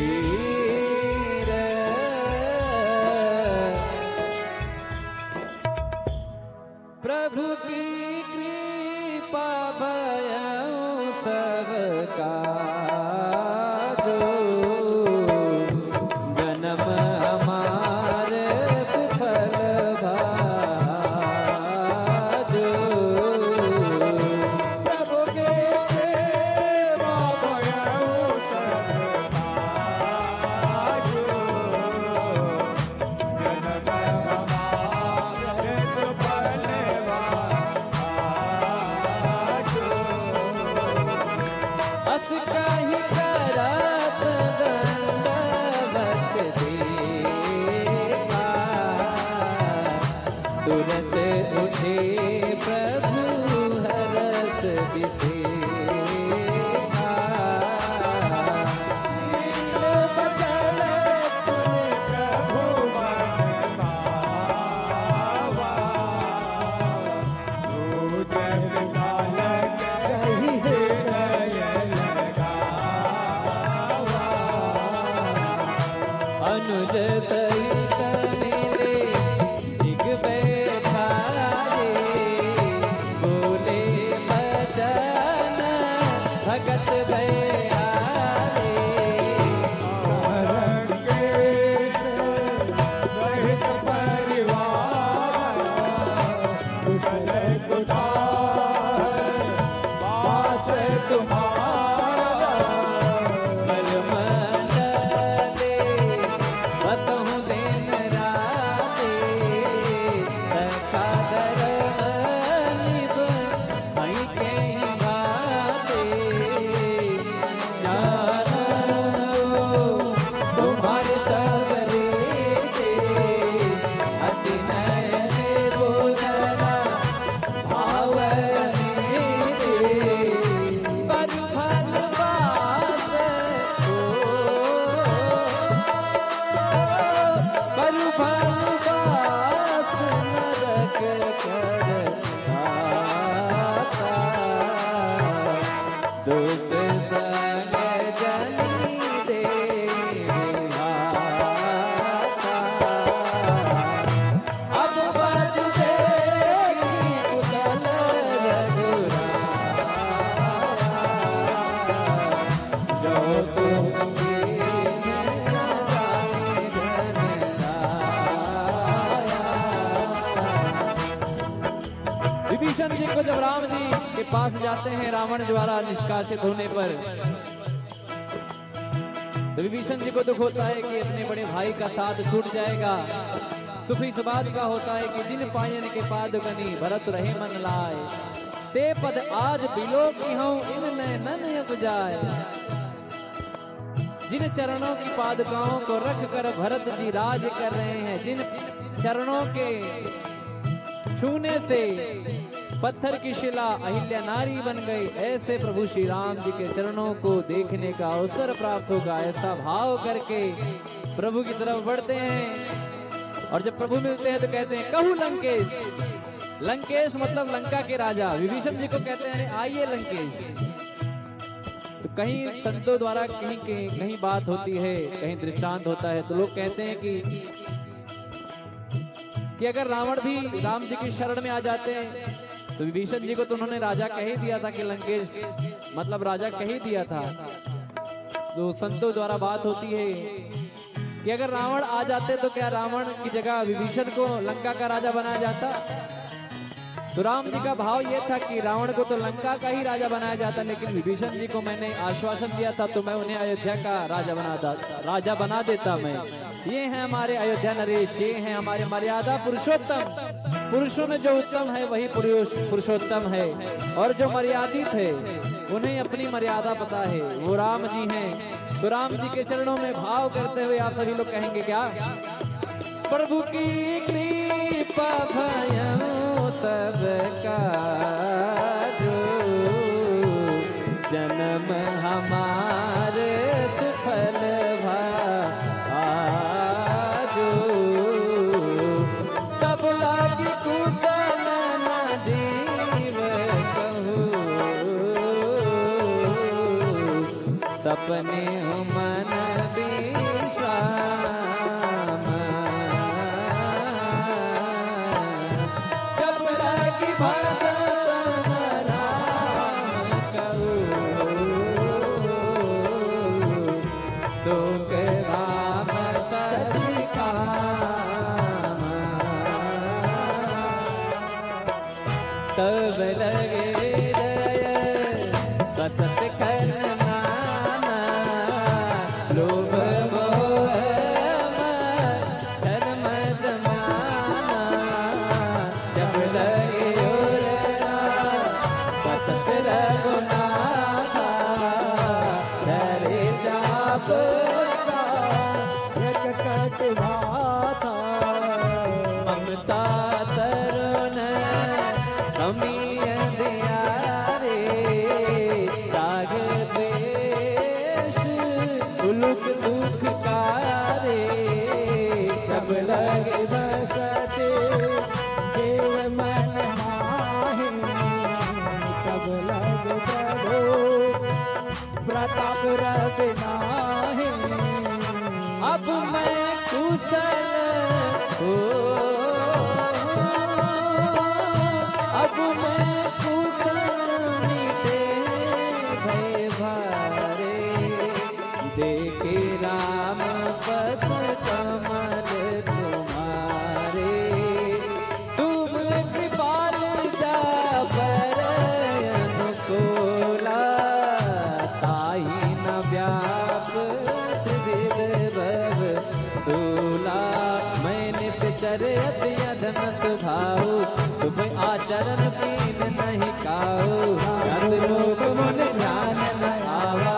रघुवीर प्रभु की कृपा भयउ सब काजो जन्म हमारे सुफल भाजो प्रभु के सेवा भयउ सब काजो जन्म हमारे सुफल भाजो तुरंत उठे प्रभु हरत विसेखा। बचन सुन प्रभु मन भावा, भोजन बालक कही हृदय लगावा। अनुज सहित मेरे जिग बैठाए, बोले बचन भगत भयारे। हरण केश सहित परिवार, कुशल कुठार वास तुम्हारा। मलमले बतहु दिन राते, सखा धर्म निभ हई कहीं बाते। जानो तुम्हारे सब रेते, अति नयन बोलना भावने दे। पर फल बास को, पर फल बास नरक कर आता। दुष्ट संग जनी दे हाथा। अब बज देगी कुशल रघुराया, जो तुमके जाने धनराया। विभीषण जी को जब राम जी के पास जाते हैं रावण द्वारा निष्कासित होने पर, तो विभीषण जी को दुख होता है कि अपने बड़े भाई का साथ छूट जाएगा। सुख इस बात का होता है कि जिन पायन के पादुकनी भरत रहे मन लाए, ते पद आज बिलो की हूँ इन नैनन उपजाए। जिन चरणों की पादुकाओं को रख कर भरत जी राज कर रहे हैं, जिन चरणों के छूने से पत्थर की शिला अहिल्या नारी बन गई, ऐसे प्रभु श्री राम जी के चरणों को देखने का अवसर प्राप्त होगा। ऐसा भाव करके प्रभु की तरफ बढ़ते हैं, और जब प्रभु मिलते हैं तो कहते हैं कहू लंकेश। लंकेश मतलब लंका के राजा। विभीषण जी को कहते हैं आइए लंकेश। तो कहीं संतों द्वारा कहीं बात होती है, कहीं दृष्टांत होता है, तो लोग कहते हैं कि अगर रावण भी राम जी की शरण में आ जाते हैं, तो विभीषण जी को तो उन्होंने राजा कह ही दिया था कि लंकेश मतलब राजा कह ही दिया था। तो संतों द्वारा बात होती है कि अगर रावण आ जाते तो क्या रावण की जगह विभीषण को लंका का राजा बनाया जाता? तो राम जी का भाव ये था कि रावण को तो लंका का ही राजा बनाया जाता, लेकिन विभीषण जी को मैंने आश्वासन दिया था तो मैं उन्हें अयोध्या का राजा बना देता मैं। ये हैं हमारे अयोध्या नरेश, ये हैं हमारे मर्यादा पुरुषोत्तम। पुरुषों में जो उत्तम है वही पुरुषोत्तम है, और जो मर्यादित है उन्हें अपनी मर्यादा पता है, वो राम जी हैं। तो राम जी के चरणों में भाव करते हुए आप सभी लोग कहेंगे क्या? प्रभु की कृपा भयो सबका जो, जन्म हमारे सुफल भाजो। तब लागी कुशल न जीव कहूँ, सपने मन विश्राम। जब लागी भगत राम कहूँ, सुख राम सति काम। तब लगे दय बसत कर नाना, लोभ मोह धर्म जमाना। जब लगे बसत रघुनाथा, धरे जाप एक कटवा था ममता अधम स्वभाव, शुभ आचरण पीन नहीं खाओ, रत लोक मुन ध्यान न आवा,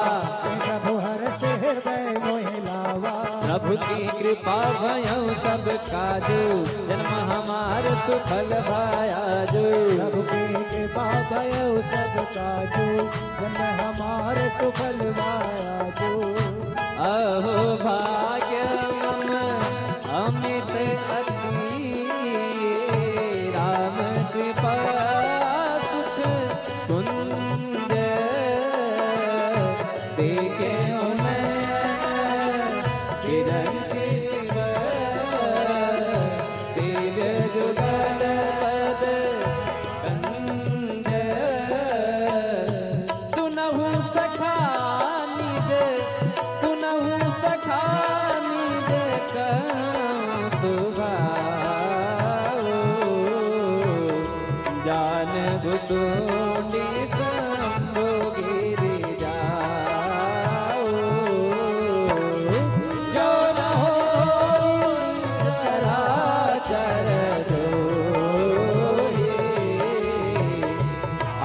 प्रभु हरस हृदय मोहि लावा। प्रभु की कृपा भयउ सब काजू, जन्म हमार सुफल भायाजू, प्रभु की कृपा भयउ सब काजू, जन्म हमार सुफल भायाजू। अहो भाग्य मम अमित अति, राम कृपा सुख कुंज, देखे मैं किरण शिव, तेज जुगल पद कंज, सुनहु सखा निज, सुनहु सखा निज सुभाओ, जान बुतुंडी शंभु गिरि जाओ, जो रहो चराचर जोहि,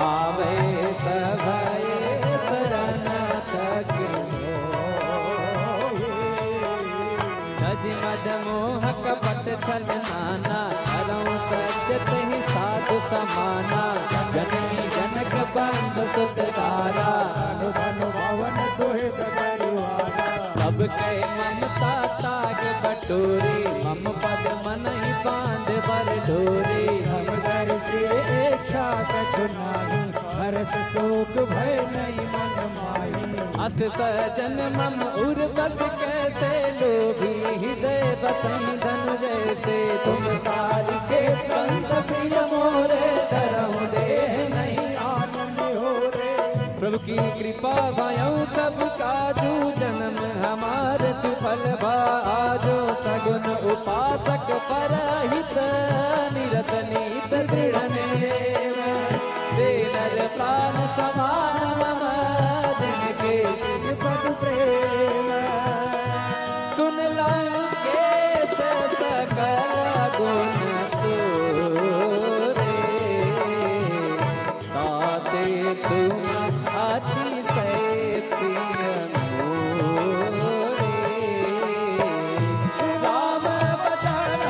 आवे सभय शरण तक मोहि। सज मद मोह कपट छल नाना, करऊं सत्य तहि साधु समाना, जननी जनक बंद सुत तारा, धनु धनु भवन सुहित परिवारा। सबके ममता ताग बटोरी, मम पद मन ही बांध बर डोरी, हम घर से इच्छा कछु नाही, हरस शोक भय नहीं मन माही। अस सजन मम उर बस कैसे लोभी, हृदय बसई धनु जैसे तुम सारी के संत प्रिय मोरे, धरहु देह नहीं आनंद हो रे। प्रभु की कृपा भयउ सब काजू, जन्म हमार सुफल भाजो, सगुन उपासक परहित, निरत नीत दृढ़ नेम, से नर प्राण समान मम, जिनके पद प्रेम सुन लो के सकल गुण तोरे, ताते तुम अतिशय प्रिय मोरे, राम बचन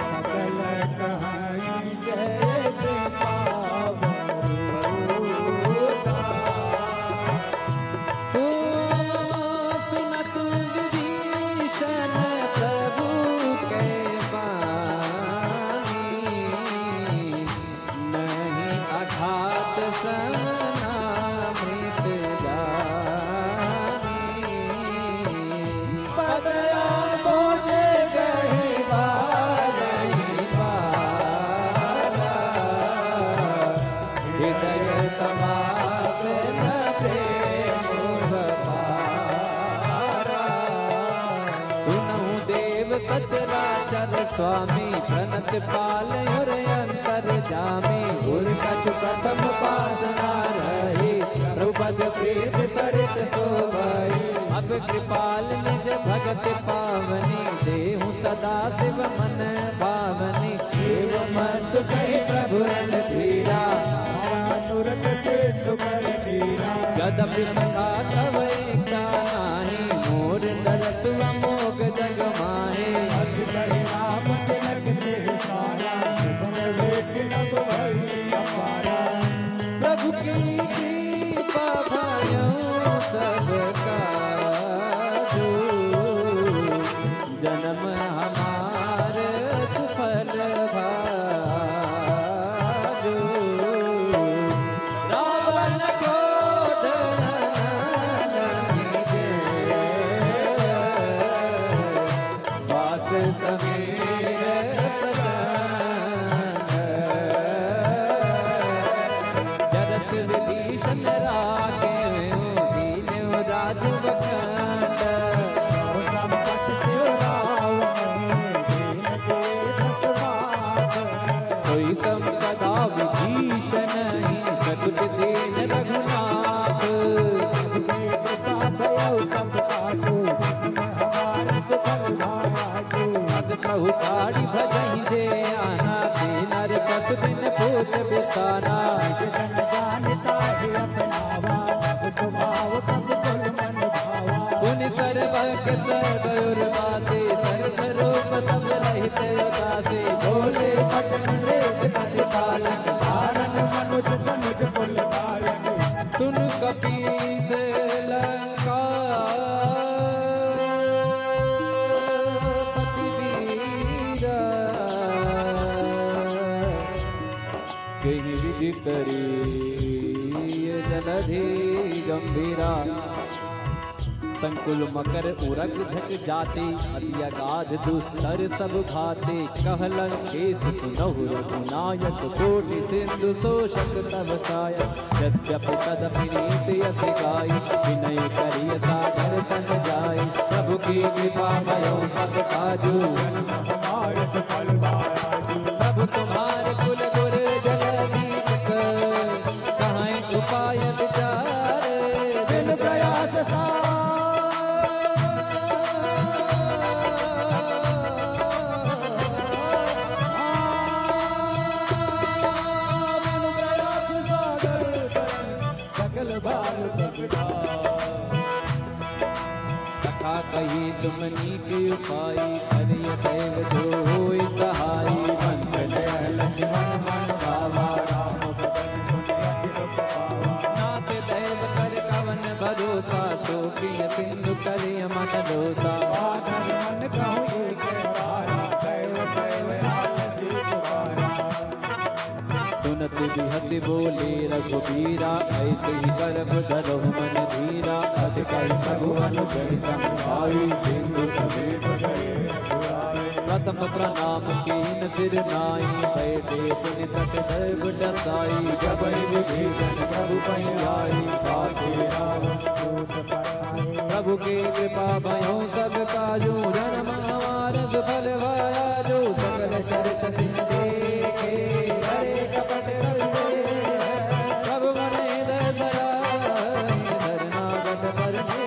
सकल कहानी जय कृपा सुनत विभीषण प्रभु के बानी, नहीं अघात समनामृत जानी, पदया बोझे गही बारही बारा, हृदय समापन प्रेम पारा, सुनहु देव सचराचर स्वामी, प्रणत पाल और अंतर जामी, उर कछु प्रथम पासना रही, प्रभुपद प्रीत सरित शोभई, अब कृपाल निज भगत पावनी, देहु सदा शिव मन भावनी, देव मस्त कही प्रभु रणधीरा, तुरंत सिद्ध कर दीना। गदपि सखा तव एकता नाही, मोर दरस अमोघ जग माहे, हस कहि नाम तिलक देह सारा, शुभम वेष्टि नभ भई अपारा। प्रभु की कृपा भयउ सब काजू, जन्म हमार सुफल भाजू, रावण क्रोध नहीं जय, वास समीर जरत विभीषण रागे, दीन राजु बखंड, संपत से रावण कहु छाड़ी भजहि जे आना, नर पत बिन पूछ बिसाना। जन जानता है अपनावा, स्वभाव कब कुल मन भावा। पुनि सर्वज्ञ सर्वयुर बासे, सर्वरूप सब रहित उदासे। बोले बचन लेत प्रतिपालन, धारण मनुज तनुज कुल धारण। सुन कपीस लंका पति वीरा, कहि विधि करी जलधि गंभीरा। संकुल मकर उरग झट जाते, अति अगाध दुस्तर सब घाते। कहलन केस सुनहु रघुनायक, कोटि सिंधु शोषक तब सायक। यद्यपि तदपि नीति अति गाई, विनय करिय सागर सन जाई। प्रभु की कृपा भयो सब काजू, हमारे सफल बाजू। प्रभु तुम्हारे कुल गुर जलधि कहाँ उपाय विचारे। बिन प्रयास सा कथा कही तुम नीक उपाय, करिय दैव जो होय सहाय। मंगल लक्ष्मण मन भावा, राम भजन सुन अति पावा। नाथ दैव कर कवन भरोसा, तो प्रिय सिंधु करिय मत दोसा। आनंद मन कहूँ एक बारा, दैव दैव आलसी पुकारा। सुनत बिहति बोले रघुबीरा, ऐसे ही गर्भ धरहु मन धीरा। अस कल प्रभु अनुजय संभाई, सिंधु समेत गए रघुराई। प्रथम प्रणाम कीन सिर नाई, बैठे पुनि तट दैव दसाई। जब विभीषण प्रभु पहि आई, बाटे रावण दूत पठाए। प्रभु के कृपा भयो सब काजू, जन्म हमार सुफल भया जो। सकल चरित दिन देखे, हरे कपट करिए। प्रभु मन हृदय दयाई, शरणागत करने।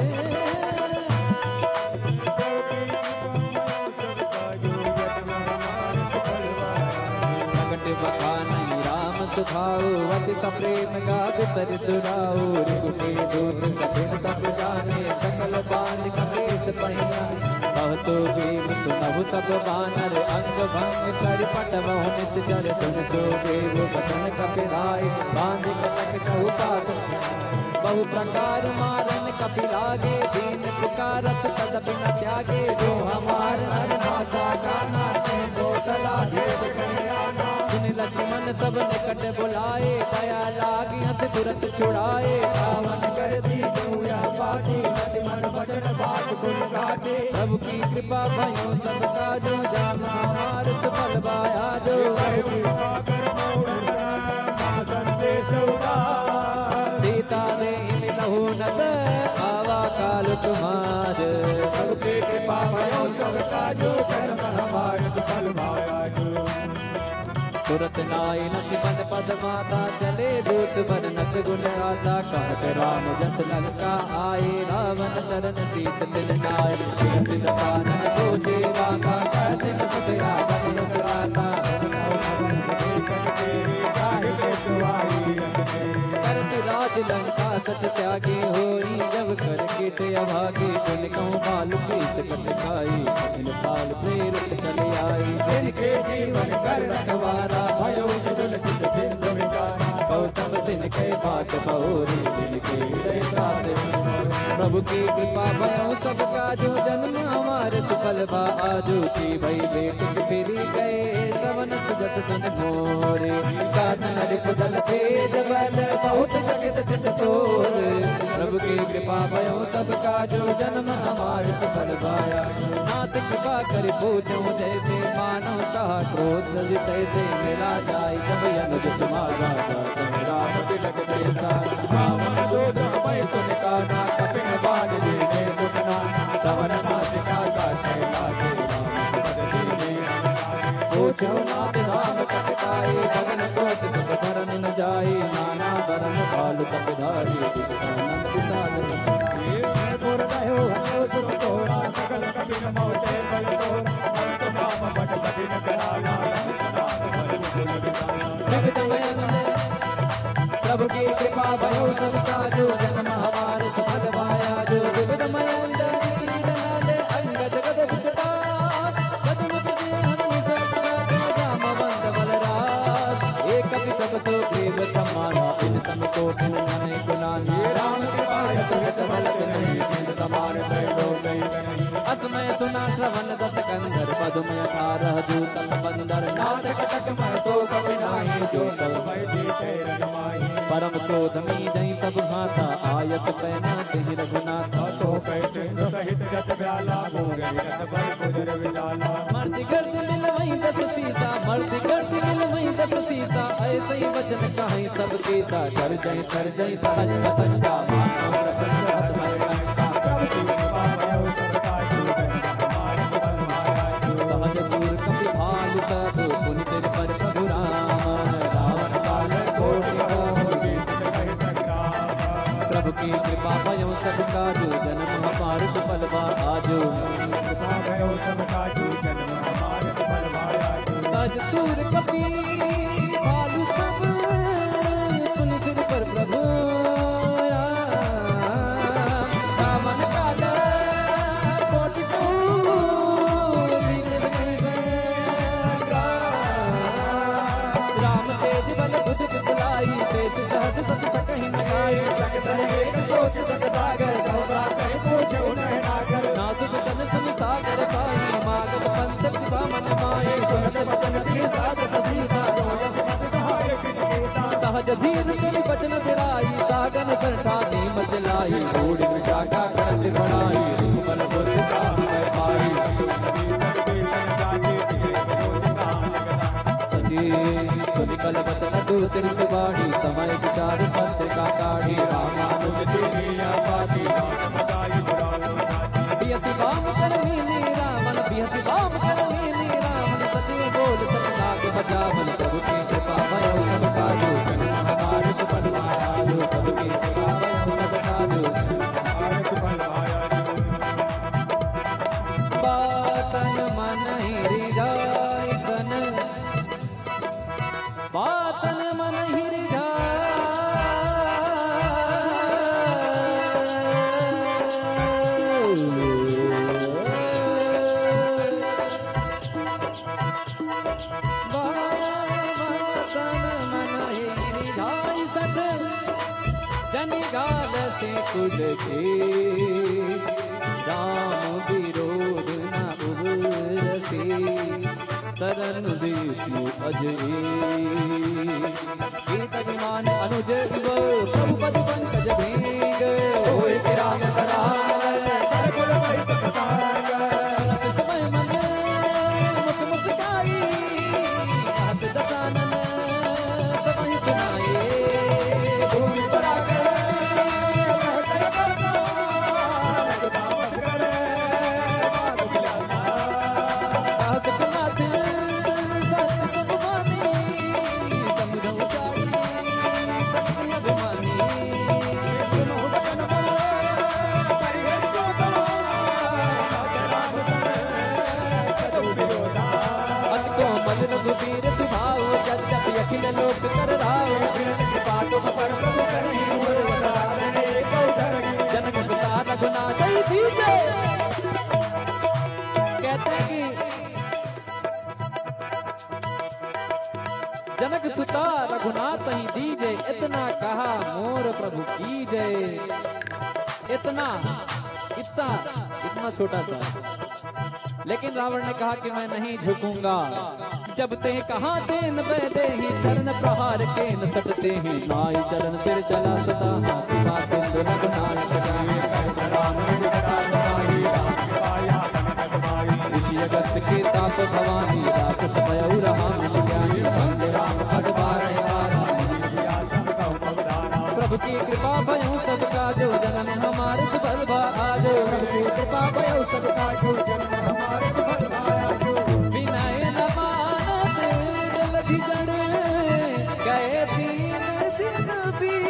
प्रगट बखानी राम सुखाओ, अति सप्रेम गाद तर सुराओ। ऋतु के दूत कठिन तप जाने, सकल बांध कलेस पहिया। कहतो भीम सुनहु सब बानर, अंग भंग कर पटवहु नित जर। सुन सो देव बचन कपिलाए, बांध कटक कहु पात। बहु प्रकार मारन कपिलागे, दीन पुकारत तदपि न त्यागे। जो हमार हर भाषा जाना, तो सला भेद करियाना। सुन लक्ष्मण सब निकट बुलाए, दया लागी हथ तुरंत छुड़ाए। रावण कर दी दूया बाती, लक्ष्मण बचन बात गुण गाते। प्रभु की कृपा भयो सब काजो, जान हमार सुफल बाया जो। सीता दे मिलहु नत, आवा काल तुम्हार। प्रभु की कृपा भयो सब काजो, जन्म हमारे सफल भाया। तुरत नाई लक्ष्मण पद माता, चले दूत बरनत गुण आता। कहत राम जस लंका आए, रावण शरण सीत तिल नाय। सिर दानन सोचे राखा, कैसे न सुख रावण सुराता। करत राज लंका सत त्यागे होई, जब कर कीट अभागे। सुन कहूँ बाल पीत कट खाई, इन बाल प्रेरित चले आई। जिनके जीवन कर रखवारा, भयो जुगल चित सिंधु विकारा। गौतम सिंह के बात बहोरी, जिनके हृदय प्राते। प्रभु की कृपा भयो सब काजू, जन्म हमार सुफल बा आजू। की भई बेट फिरी गए, सवन सुगत सन मोरे। कासन रिपुदल तेज बल, बहुत जगत चित तोर। प्रभु की कृपा भयो सब काजू, जन्म हमार सुफल पाया। नाथ कृपा कर पूछो जैसे, मानो कहा क्रोध तैसे। मिला जाय जब अनुज तुम्हारा, राम तिलक जैसा। रावण जोध मैं सुन काना, कपिन बाण दीने मुटना। सवन नासिका काटे लागे, राम पद दीने। पूछो नाथ राम कटकाई, भगन कोट सुख धरन न जाई। नाना बरन भाल तप धारी, दिखानंद सागर। सकल कपिन मोटे बल तोरा, अंत नाम मैं सुना श्रवण दस कंधर पद्म 18 दूत बंदर नाथ कटक मैं सो कवि नाही जो तब बैठी तेरन माही परम क्रोधमी जई सब भाता आयत पैना तेहि रघुनाथ सो कैसे सहित जत ब्याला मोरे रत पर कुदर विशाला मर्द गर्द मिल वही दस सीता मर्द गर्द मिल वही दस सीता ऐसे ही वचन कहीं सब गीता कर जय सहज संजा मानो प्रसन्न हत भय लंका प्रभु की कृपा भयो सब काजू हमारे बल माया सहज दूर कपि भालु सब पुनि सिर पर प्रभु राम रावण काल कोटि होगी कहि संग्राम प्रभु की कृपा भयो सब काजू जन्म हमार फल आजो कृपा भयो सब काजू जन्म हमारे बल माया सहज दूर कपि भालु सब पुनि सिर पर प्रभु रावण काल कोटि राम तेज बल बुझ बिसलाई तेज सहज सत सकहि नगाई सक सर्वेक सोच सक सागर गौरा कहि पूछे उन्हें नागर नाजुक तन सुन सागर पाई मागत पंथ कृपा मन माए सुनत वचन की साधत सीता सहाय कृष्ण सहज धीर सुनि बचन सिराई सागन सरठाती मचलाई बूढ़ मृषा करत बढ़ाई बल बुद्ध का मैं पाई सुनिकल वचन दूतर सुबाणी समय विचार पंथ का काढ़ी रामानुज दुनिया पाती बियति बाम कर लीनी रामन बियति बाम कर लीनी रामन सचिव बोल सतनाग बचावन प्रभु की कृपा भयो सब काजू जन्म हमारे सुफल आयो प्रभु की कृपा भयो सब काजू बातन मन हृदय तन बातन मन हृदय जनि गाल से कुल के राम विरोध न उबरसे तरन विष्णु अजय कीर्तमान अनुज इव प्रभु पद पंकज भेंग होय राम करार सरगुण वैतक सागर समय मन मुख मुस्काई हाथ दसानन सबहि सुनाए भूमि पराकर कर करता रघुदास करे नाथ सत सुभानी समुझ उचारी सत्य अभिमानी सुनो बचन बोले करिए जो करो राम करे करो विरोधा अत को मल रघुबीर सुभाओ जब जब अखिल लोक कर राओ कृपा तुम पर प्रभु करहि गुरुवराने को धरहि जनक सुता रघुनाथ ही दीजे कहते हैं कि जनक सुता रघुनाथ ही दीजे इतना कहा मोर प्रभु की जय इतना इतना इतना छोटा सा लेकिन रावण ने कहा कि मैं नहीं झुकूंगा जब ते कहा तेन बैदे ही चरण प्रहार के न सटते ही नाई चरण फिर चला सदा हाथ सिंधु रघुनाथ जाए राम ऋषि अगस्त के ताप भवानी राक्षस भयउ रहा ज्ञानी वंदे राम पद प्रभु की कृपा भयो सब काजो जन्म हमारे सुफल आजो प्रभु की कृपा भयो सब काजो जन्म हमारे सुफल आजो विनय न मानत जलधि जड़ गए तीन दिन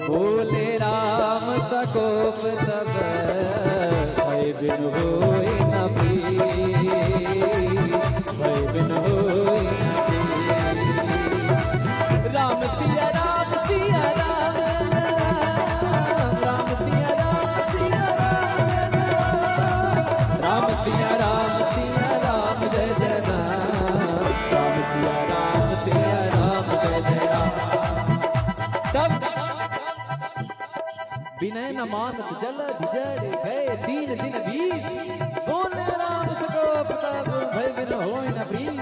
बोले राम सकोप सब भय बिन होय न भय बिन होय राम सिया राम सिया राम राम सिया राम सिया राम सिया राम जय जय राम सिया राम जय जय राम तब विनय न मानत जल जड़ गए 3 दिन बीत बोले राम सको प्रताप भय बिन होय न प्रीत।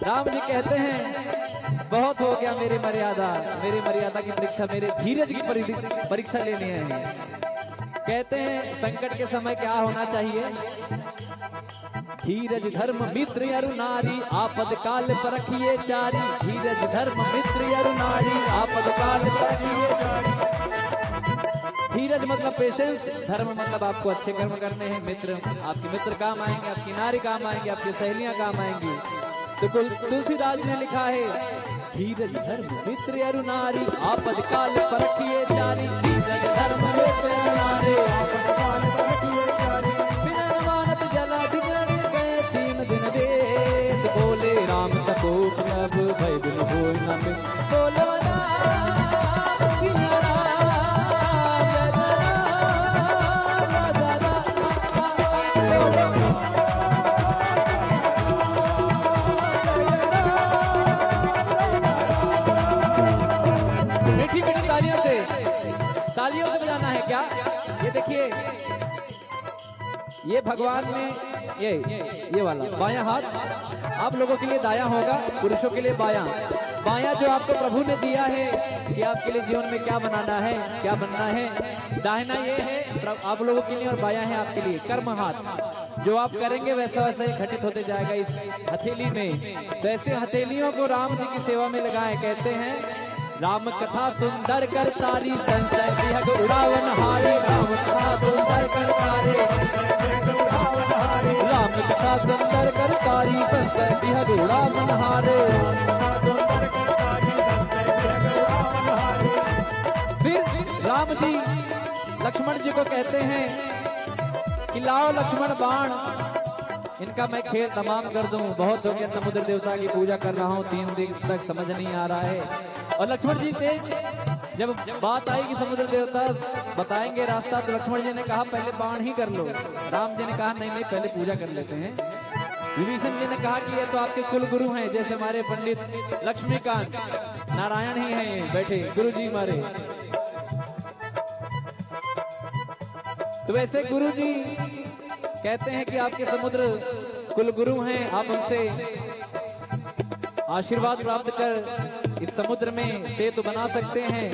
राम जी कहते हैं बहुत हो गया मेरी मर्यादा की परीक्षा, मेरे धीरज की परीक्षा लेने आए हैं। कहते हैं संकट के समय क्या होना चाहिए? धीरज धर्म मित्र अरु नारी आपद काल परखिए चारी। धीरज धर्म मित्र अरु नारी आपद काल परखिए चारी। धीरज मतलब पेशेंस, धर्म मतलब आपको अच्छे कर्म करने हैं। मित्र, आपके मित्र काम आएंगे, आपकी नारी काम आएंगी, आपकी सहेलियां काम आएंगी। तो तुलसीदास ने लिखा है धीरज धर्म मित्र अरु नारी आपद काल परखिए चारी। धीरज धर्म मित्र अरु नारी आपद काल परखिए चारी। बिना मानत जला बिगड़ गए 3 दिन वेद बोले राम सको प्रभ भय बिन होय न प्रीत। बोलो तालियों से बजाना है क्या? ये देखिए, ये भगवान ने ये वाला बायां हाथ आप लोगों के लिए दायां होगा, पुरुषों के लिए बायां। बायां जो आपको प्रभु ने दिया है कि आपके लिए जीवन में क्या बनाना है, क्या बनना है। दाहिना ये है आप लोगों के लिए और बायां है आपके लिए कर्म हाथ। जो आप करेंगे वैसा वैसा ही घटित होते जाएगा इस हथेली में। तो ऐसे हथेलियों को राम जी की सेवा में लगाएं। कहते हैं राम कथा सुंदर कर सारी संशय विहग उड़ावन हारे। राम कथा सुंदर कर सारे राम कथा सुंदर कर सारी संशय विहग उड़ावन हारे। फिर राम जी लक्ष्मण जी को कहते हैं कि लाओ लक्ष्मण बाण, इनका मैं खेल तमाम कर दूं। बहुत हो गया, समुद्र देवता की पूजा कर रहा हूँ 3 दिन तक, समझ नहीं आ रहा है। और लक्ष्मण जी से जब बात आई कि समुद्र देवता बताएंगे रास्ता, तो लक्ष्मण जी ने कहा पहले बाण ही कर लो। राम जी ने कहा नहीं नहीं, पहले पूजा कर लेते हैं। विभीषण जी ने कहा कि ये तो आपके कुल गुरु हैं, जैसे हमारे पंडित लक्ष्मीकांत नारायण ही हैं बैठे गुरु जी हमारे। तो वैसे गुरु जी कहते हैं कि आपके समुद्र कुल गुरु हैं, आप उनसे आशीर्वाद प्राप्त कर इस समुद्र में सेतु बना सकते हैं।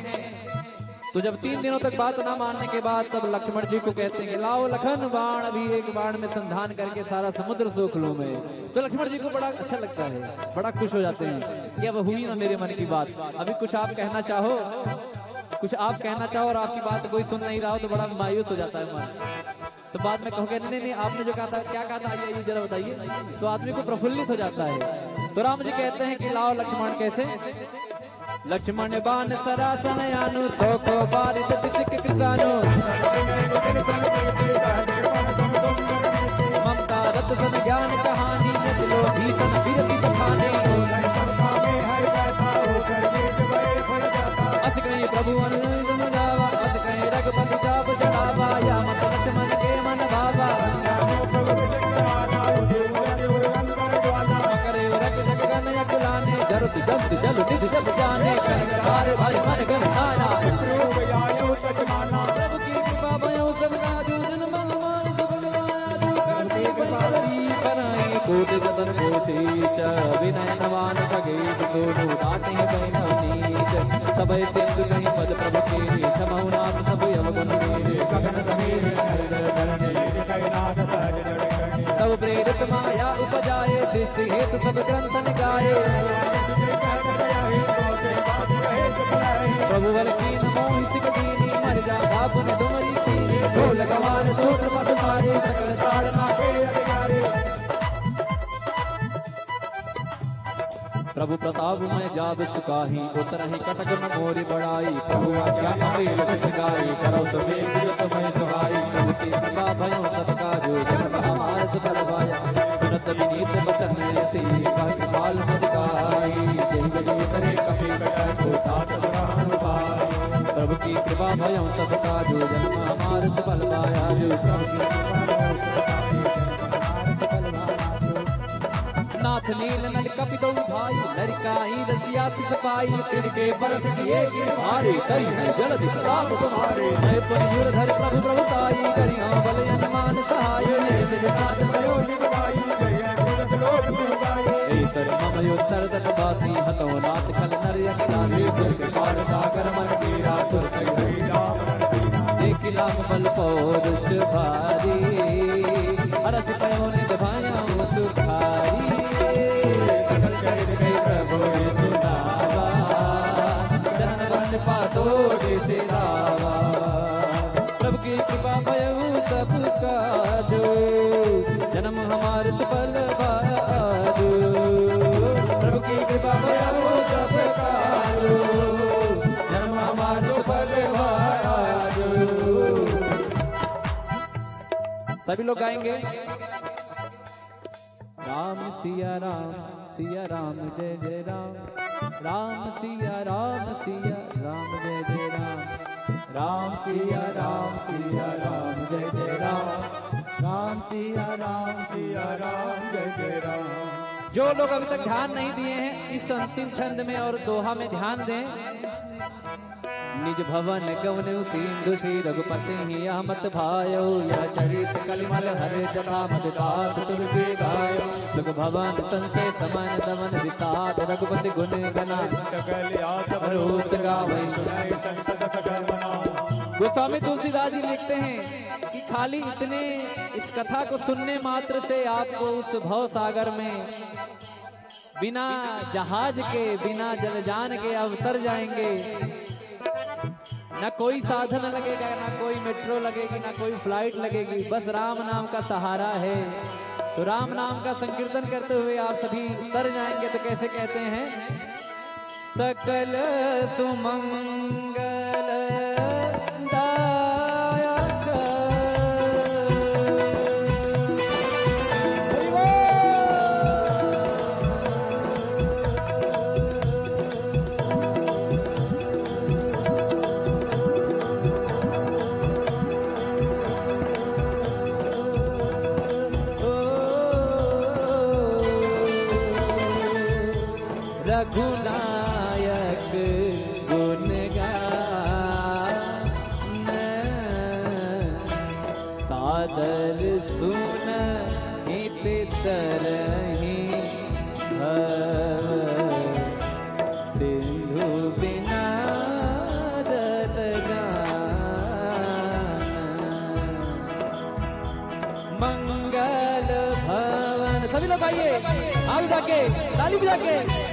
तो जब 3 दिनों तक बात ना मानने के बाद तब लक्ष्मण जी को कहते हैं कि लाओ लखन बाण, अभी एक बाण में संधान करके सारा समुद्र सोख लूं मैं। तो लक्ष्मण जी को बड़ा अच्छा लगता है, बड़ा खुश हो जाते हैं कि अब हुई ना मेरे मन की बात। अभी कुछ आप कहना चाहो, और आपकी बात कोई सुन नहीं रहा हो तो बड़ा मायूस हो जाता है मन। तो बाद में कहोगे नहीं आपने जो कहा था, क्या कहा था, ये जरा बताइए। तो आदमी को प्रफुल्लित हो जाता है। तो राम जी कहते हैं कि लाओ लक्ष्मण, कैसे? लक्ष्मण बाण सरासन यानु तो को बारिश बिसिक किसानो। ममता रत सन ज्ञान कहानी नचलो भीषण विरति बखाने। अस कहीं प्रभु अनुनय गावा, अस कहीं रघुपति जाप चढ़ावा, या मत लक्ष्मण के मन भावा। जरुत जब्त जल निध जब जाने, कार भारी मन गन खाना। प्रभु की कृपा भयो सब राजू, जन मन मान भगवान कार्तिक बलि कराई। कोट जतन कोटि च विनय नवान खगेश, दोनों डाटे बैनव नीच। सबय सिंधु नहीं पद प्रभु के, क्षमऊ नाथ सब अवगुण मेरे। गगन समीर तब प्रेरित माया उपजाए, दृष्टि हेतु सब ग्रंथ निकाये। प्रभु बल कीन मोहि सिक दीनी, मर जा बापु ने तुम्हारी सीनी। ढोल गवार सूत्र पद मारे, सकल ताड़ना के अधिकारी। प्रभु प्रताप मैं जाब चुकाही, उतरहि कटक न मोरी बड़ाई। प्रभु आज्ञा अमृत सिद्ध गाई, करो तो बेग मैं सुहाई। प्रभु की कृपा भयो सबका जो, जन्म हमार सुबल पाया। सुनत विनीत बचन ऐसी, काल मुस्काई। जय जय करे कपि कटक को साथ ग्रहण पाई। प्रभु की कृपा भयो सबका जो, जन्म हमार सुबल पाया। जो प्रभु की कृपा नाथ नील नल कपि दो भाई, लड़काई रसिया सपाई तिनके बरस किए गिरधारी करी है जलद प्रताप तुम्हारे जय पर धर प्रभु प्रभुताई करिया बल अनुमान सहाय निजनाथ प्रयोग बनाई ममयोत्तर तटवासी हतो नाथ खल नर यज्ञानी दुर्ग पार सागर मन कीरा दुर्ग एक लाख बल पौरुष भारी अरस पयो निज भाया सुखारी सकल चरित गई प्रभु सुनावा जन वन पातो जैसे रावा प्रभु की कृपा भयऊ सब काजो जन्म हमारे सुफल बाजो प्रभु की कृपा भयऊ सब काजो जन्म हमारे सुफल बाजो। सभी लोग गाएंगे राम सिया राम जय जय राम राम सिया राम जय जय राम राम सिया राम जय जय राम राम सिया राम जय जय राम। जो लोग अभी तक ध्यान नहीं दिए हैं इस अंतिम छंद में और दोहा में ध्यान दें। निज भवन गवन सिंधु श्री रघुपति हिया मत भायो या चरित कलिमल हरे जटा मत दात तुर्गे गायो सुख भवन संसे समन दमन विसात रघुपति गुण गना रोत गावै गोस्वामी तुलसीदास जी लिखते हैं कि खाली इतने इस कथा को सुनने मात्र से आपको उस भव सागर में बिना जहाज के बिना जलयान के आप उतर जाएंगे। ना कोई साधन लगेगा, ना कोई मेट्रो लगेगी, ना कोई फ्लाइट लगेगी, बस राम नाम का सहारा है। तो राम नाम का संकीर्तन करते हुए आप सभी उतर जाएंगे। तो कैसे कहते हैं? सकल सुमंगल रघुनायक गुण गान सादर सुन हित तरहि सिंधु बिना रत गान मंगल भवन। सभी लोग आइए आगे जाके ताली बजा के